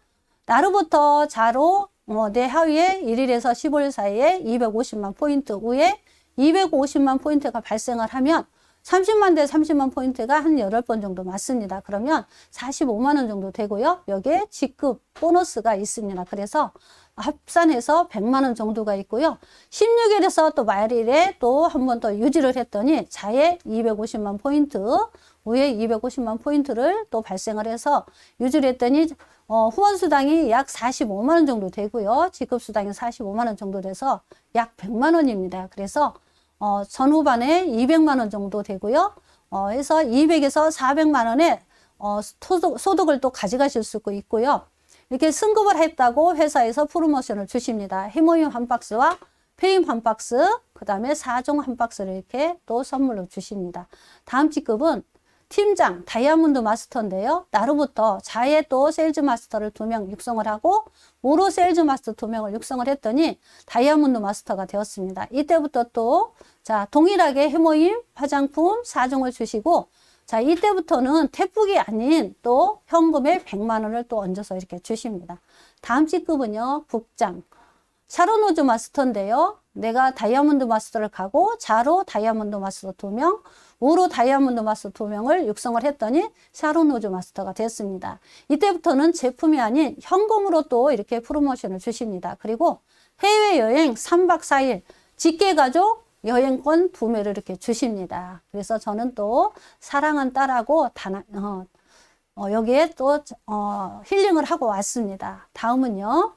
나로부터 자로 내 하위에 1일에서 15일 사이에 250만 포인트 후에 250만 포인트가 발생을 하면 30만 대 30만 포인트가 한 8번 정도 맞습니다. 그러면 45만 원 정도 되고요. 여기에 직급 보너스가 있습니다. 그래서 합산해서 100만 원 정도가 있고요. 16일에서 또 말일에 또 한 번 더 유지를 했더니 자에 250만 포인트, 후에 250만 포인트를 또 발생을 해서 유지를 했더니 후원수당이 약 45만 원 정도 되고요. 직급수당이 45만 원 정도 돼서 약 100만 원입니다. 그래서 전후반에 200만 원 정도 되고요. 해서 200에서 400만 원의 소득을 또 가져가실 수 있고요. 이렇게 승급을 했다고 회사에서 프로모션을 주십니다. 해모임 한 박스와 페임 한 박스, 그 다음에 4종 한 박스를 이렇게 또 선물로 주십니다. 다음 직급은 팀장 다이아몬드 마스터인데요. 나로부터 자에 또 세일즈 마스터를 2명 육성을 하고 모로 세일즈 마스터 2명을 육성을 했더니 다이아몬드 마스터가 되었습니다. 이때부터 또 자, 동일하게 해모임, 화장품 4종을 주시고, 자, 이때부터는 태풍이 아닌 또 현금에 100만 원을 또 얹어서 이렇게 주십니다. 다음 직급은요, 국장. 샤론 로즈 마스터인데요. 내가 다이아몬드 마스터를 가고 자로 다이아몬드 마스터 2명, 우로 다이아몬드 마스터 2명을 육성을 했더니 샤론 로즈 마스터가 됐습니다. 이때부터는 제품이 아닌 현금으로 또 이렇게 프로모션을 주십니다. 그리고 해외여행 3박 4일, 직계가족 여행권 2매를 이렇게 주십니다. 그래서 저는 또 사랑한 딸하고 여기에 또 힐링을 하고 왔습니다. 다음은요.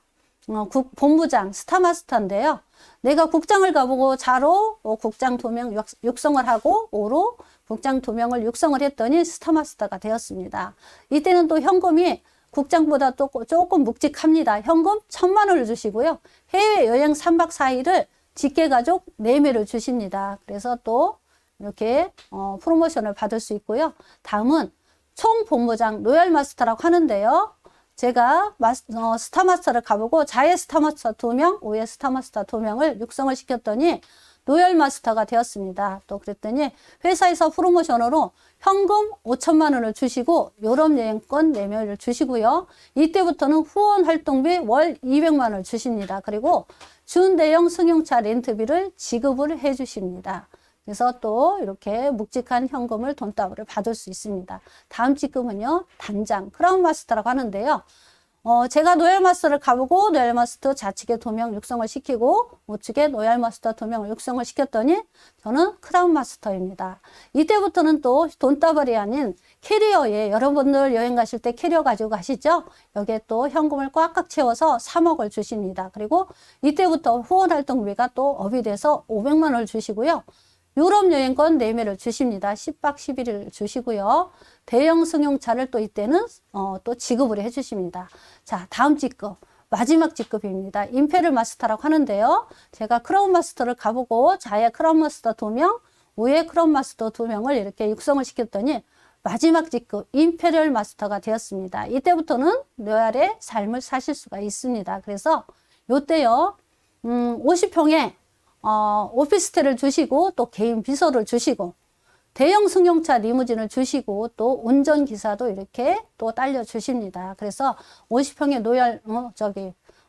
본부장 스타마스터인데요. 내가 국장을 가보고 자로 국장 2명 육성을 하고 오로 국장 2명을 육성을 했더니 스타마스터가 되었습니다. 이때는 또 현금이 국장보다 또 조금 묵직합니다. 현금 1,000만 원을 주시고요. 해외여행 3박 4일을 직계가족 4매를 주십니다. 그래서 또 이렇게 프로모션을 받을 수 있고요. 다음은 총본부장 로얄 마스터라고 하는데요. 제가 스타마스터를 가보고 자의 스타마스터 2명, 우의 스타마스터 2명을 육성을 시켰더니 로얄 마스터가 되었습니다. 또 그랬더니 회사에서 프로모션으로 현금 5천만 원을 주시고 유럽 여행권 4명을 주시고요. 이때부터는 후원 활동비 월 200만 원을 주십니다. 그리고 준대형 승용차 렌트비를 지급을 해 주십니다. 그래서 또 이렇게 묵직한 현금을 돈다발을 받을 수 있습니다. 다음 직급은요, 단장 크라운 마스터라고 하는데요. 제가 노열 마스터를 가보고 노열 마스터 좌측에 2명 육성을 시키고 우측에 노열 마스터 2명을 육성을 시켰더니 저는 크라운 마스터입니다. 이때부터는 또 돈다발이 아닌 캐리어에 여러분들 여행 가실 때 캐리어 가지고 가시죠? 여기에 또 현금을 꽉꽉 채워서 3억을 주십니다. 그리고 이때부터 후원 활동비가 또 업이 돼서 500만 원을 주시고요. 유럽 여행권 4매를 주십니다. 10박 11일 주시고요. 대형 승용차를 또 이때는 또 지급을 해주십니다. 자, 다음 직급, 마지막 직급입니다. 임페리얼 마스터라고 하는데요. 제가 크라운 마스터를 가보고 좌에 크라운 마스터 2명, 우에 크라운 마스터 2명을 이렇게 육성을 시켰더니 마지막 직급 임페리얼 마스터가 되었습니다. 이때부터는 로얄의 삶을 사실 수가 있습니다. 그래서 요때요, 50평에 오피스텔을 주시고 또 개인 비서를 주시고 대형 승용차 리무진을 주시고 또 운전기사도 이렇게 또 딸려 주십니다. 그래서 50평의 로얄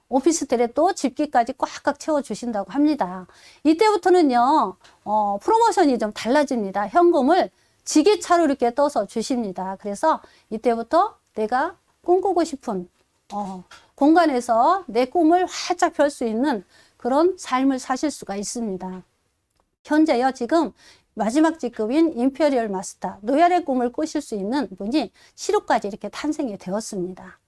오피스텔에 또 집기까지 꽉꽉 채워 주신다고 합니다. 이때부터는요 프로모션이 좀 달라집니다. 현금을 지게차로 이렇게 떠서 주십니다. 그래서 이때부터 내가 꿈꾸고 싶은 공간에서 내 꿈을 활짝 펼 수 있는 그런 삶을 사실 수가 있습니다. 현재요, 지금 마지막 직급인 임페리얼 마스터, 노열의 꿈을 꾸실 수 있는 분이 7호까지 이렇게 탄생이 되었습니다.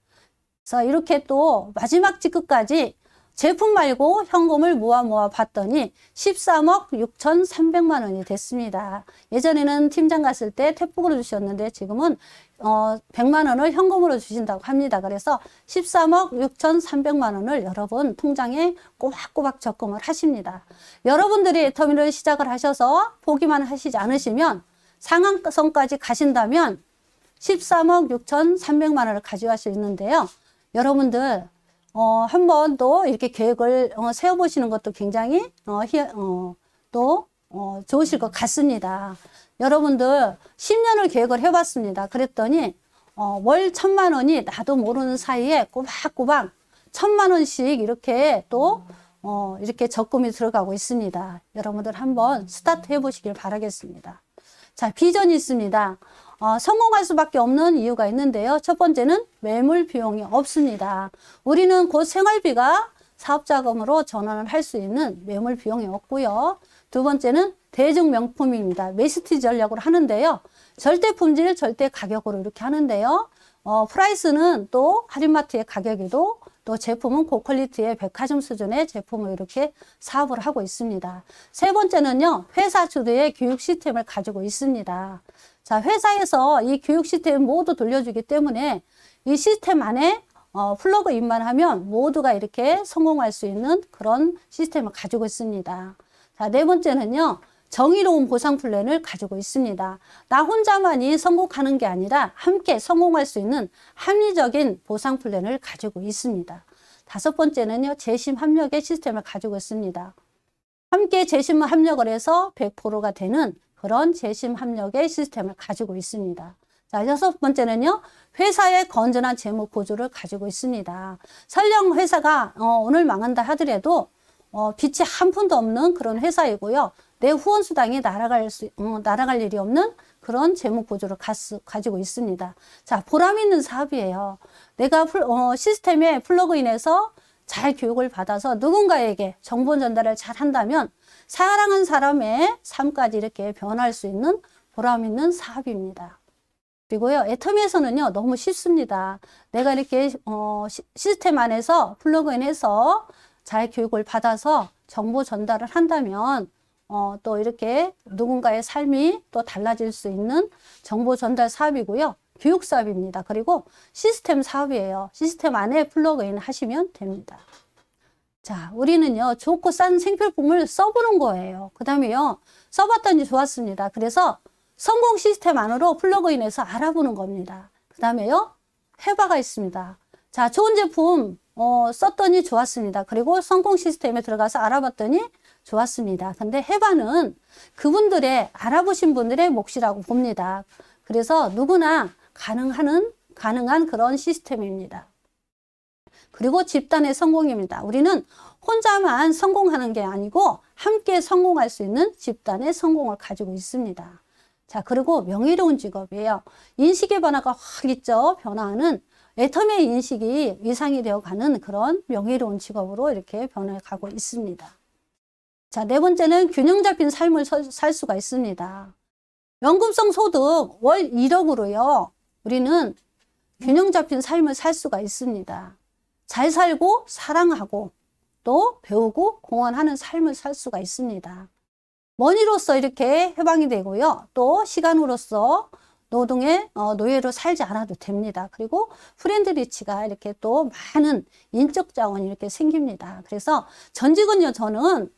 그래서 이렇게 또 마지막 직급까지 제품 말고 현금을 모아 봤더니 13억 6,300만 원이 됐습니다. 예전에는 팀장 갔을 때 태폭으로 주셨는데 지금은 100만 원을 현금으로 주신다고 합니다. 그래서 13억 6,300만 원을 여러분 통장에 꼬박꼬박 적금을 하십니다. 여러분들이 애터미를 시작을 하셔서 포기만 하시지 않으시면 상한선까지 가신다면 13억 6,300만 원을 가져갈 수 있는데요. 여러분들 한 번 또 이렇게 계획을 세워보시는 것도 굉장히 좋으실 것 같습니다. 여러분들 10년을 계획을 해봤습니다. 그랬더니 월 1,000만 원이 나도 모르는 사이에 꼬박꼬박 1,000만 원씩 이렇게 또 이렇게 적금이 들어가고 있습니다. 여러분들 한번 스타트 해보시길 바라겠습니다. 자, 비전이 있습니다. 성공할 수밖에 없는 이유가 있는데요. 첫 번째는 매물 비용이 없습니다. 우리는 곧 생활비가 사업자금으로 전환을 할 수 있는 매물 비용이 없고요. 두 번째는 대중 명품입니다. 메시티 전략으로 하는데요. 절대 품질, 절대 가격으로 이렇게 하는데요. 프라이스는 또 할인마트의 가격이도 또 제품은 고퀄리티의 백화점 수준의 제품을 이렇게 사업을 하고 있습니다. 세 번째는요, 회사 주도의 교육 시스템을 가지고 있습니다. 자, 회사에서 이 교육 시스템 모두 돌려주기 때문에 이 시스템 안에 플러그인만 하면 모두가 이렇게 성공할 수 있는 그런 시스템을 가지고 있습니다. 자, 네 번째는요, 정의로운 보상 플랜을 가지고 있습니다. 나 혼자만이 성공하는 게 아니라 함께 성공할 수 있는 합리적인 보상 플랜을 가지고 있습니다. 다섯 번째는요, 재심 합력의 시스템을 가지고 있습니다. 함께 재심 합력을 해서 100%가 되는 그런 재심 합력의 시스템을 가지고 있습니다. 자, 여섯 번째는요, 회사의 건전한 재무 보조를 가지고 있습니다. 설령 회사가 오늘 망한다 하더라도 빚이 한 푼도 없는 그런 회사이고요. 내 후원 수당이 날아갈 일이 없는 그런 재무 보조를 가지고 있습니다. 자, 보람 있는 사업이에요. 내가 시스템에 플러그인해서 잘 교육을 받아서 누군가에게 정보 전달을 잘 한다면 사랑하는 사람의 삶까지 이렇게 변할 수 있는 보람 있는 사업입니다. 그리고요, 애터미에서는요, 너무 쉽습니다. 내가 이렇게 시스템 안에서 플러그인해서 잘 교육을 받아서 정보 전달을 한다면 또 이렇게 누군가의 삶이 또 달라질 수 있는 정보 전달 사업이고요. 교육 사업입니다. 그리고 시스템 사업이에요. 시스템 안에 플러그인 하시면 됩니다. 자, 우리는요, 좋고 싼 생필품을 써보는 거예요. 그 다음에요, 써봤더니 좋았습니다. 그래서 성공 시스템 안으로 플러그인해서 알아보는 겁니다. 그 다음에요, 해바가 있습니다. 자, 좋은 제품 썼더니 좋았습니다. 그리고 성공 시스템에 들어가서 알아봤더니 좋았습니다. 근데 해바는 그분들의 알아보신 분들의 몫이라고 봅니다. 그래서 누구나 가능한 그런 시스템입니다. 그리고 집단의 성공입니다. 우리는 혼자만 성공하는 게 아니고 함께 성공할 수 있는 집단의 성공을 가지고 있습니다. 자, 그리고 명예로운 직업이에요. 인식의 변화가 확 있죠. 변화는 애터미의 인식이 위상이 되어가는 그런 명예로운 직업으로 이렇게 변해가고 있습니다. 자, 네 번째는 균형 잡힌 삶을 살 수가 있습니다. 연금성 소득 월 1억으로요. 우리는 균형 잡힌 삶을 살 수가 있습니다. 잘 살고 사랑하고 또 배우고 공헌하는 삶을 살 수가 있습니다. 머니로서 이렇게 해방이 되고요. 또 시간으로서 노동의 노예로 살지 않아도 됩니다. 그리고 프렌드리치가 이렇게 또 많은 인적 자원이 이렇게 생깁니다. 그래서 전직은요, 저는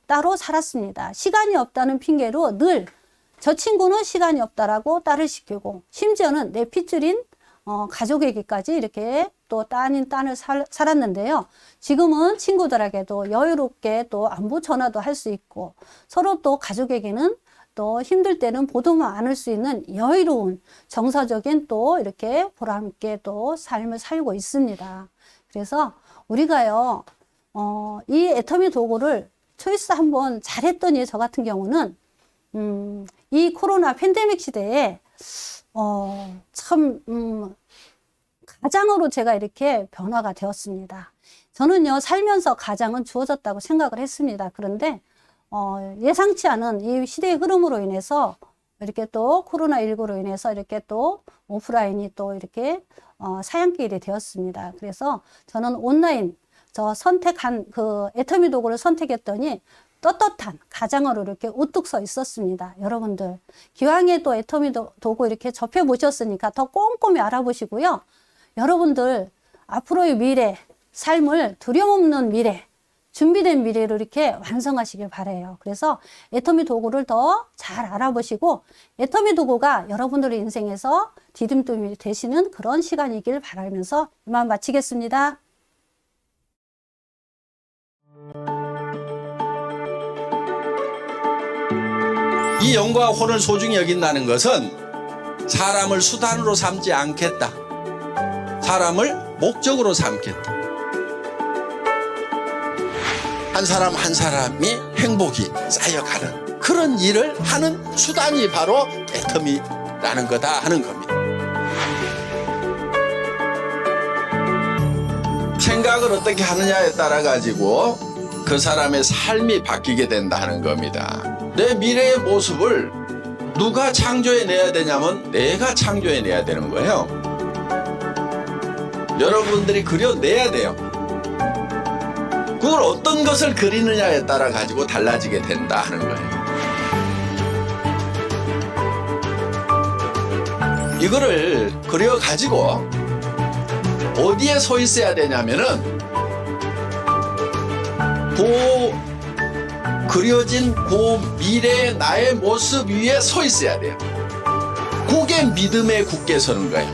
따로 살았습니다. 시간이 없다는 핑계로 늘 저 친구는 시간이 없다라고 딸을 시키고, 심지어는 내 핏줄인 가족에게까지 이렇게 또 딴인 딴을 살았는데요. 지금은 친구들에게도 여유롭게 또 안부 전화도 할 수 있고, 서로 또 가족에게는 또 힘들 때는 보도만 않을 수 있는 여유로운 정서적인 또 이렇게 보람있게 또 삶을 살고 있습니다. 그래서 우리가요, 이 애터미 도구를 초이스 한번 잘했더니 저 같은 경우는 이 코로나 팬데믹 시대에 참 가장으로 제가 이렇게 변화가 되었습니다. 저는요, 살면서 가장은 주어졌다고 생각을 했습니다. 그런데 예상치 않은 이 시대의 흐름으로 인해서 이렇게 또 코로나19로 인해서 이렇게 또 오프라인이 또 이렇게 사양길이 되었습니다. 그래서 저는 온라인 저 선택한 그 애터미 도구를 선택했더니 떳떳한 가장으로 이렇게 우뚝 서 있었습니다. 여러분들 기왕에 또 애터미 도구 이렇게 접해 보셨으니까 더 꼼꼼히 알아보시고요. 여러분들 앞으로의 미래, 삶을 두려움 없는 미래, 준비된 미래로 이렇게 완성하시길 바라요. 그래서 애터미 도구를 더 잘 알아보시고 애터미 도구가 여러분들의 인생에서 디딤돌이 되시는 그런 시간이길 바라면서 이만 마치겠습니다. 이 영과 혼을 소중히 여긴다는 것은 사람을 수단으로 삼지 않겠다. 사람을 목적으로 삼겠다. 한 사람 한 사람이 행복이 쌓여가는 그런 일을 하는 수단이 바로 애터미라는 거다 하는 겁니다. 생각을 어떻게 하느냐에 따라 가지고 그 사람의 삶이 바뀌게 된다 하는 겁니다. 내 미래의 모습을 누가 창조해내야 되냐면 내가 창조해내야 되는 거예요. 여러분들이 그려내야 돼요. 그걸 어떤 것을 그리느냐에 따라 가지고 달라지게 된다 하는 거예요. 이거를 그려가지고 어디에 서 있어야 되냐면은 그려진 그 미래의 나의 모습 위에 서 있어야 돼요. 그게 믿음에 굳게 서는 거예요.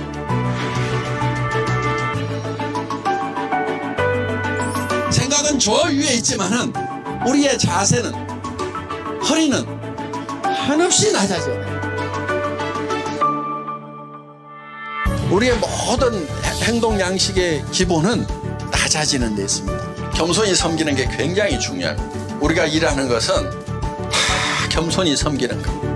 생각은 저 위에 있지만은 우리의 자세는, 허리는 한없이 낮아져야 돼요. 우리의 모든 행동 양식의 기본은 낮아지는 데 있습니다. 겸손히 섬기는 게 굉장히 중요합니다. 우리가 일하는 것은 다 겸손히 섬기는 겁니다.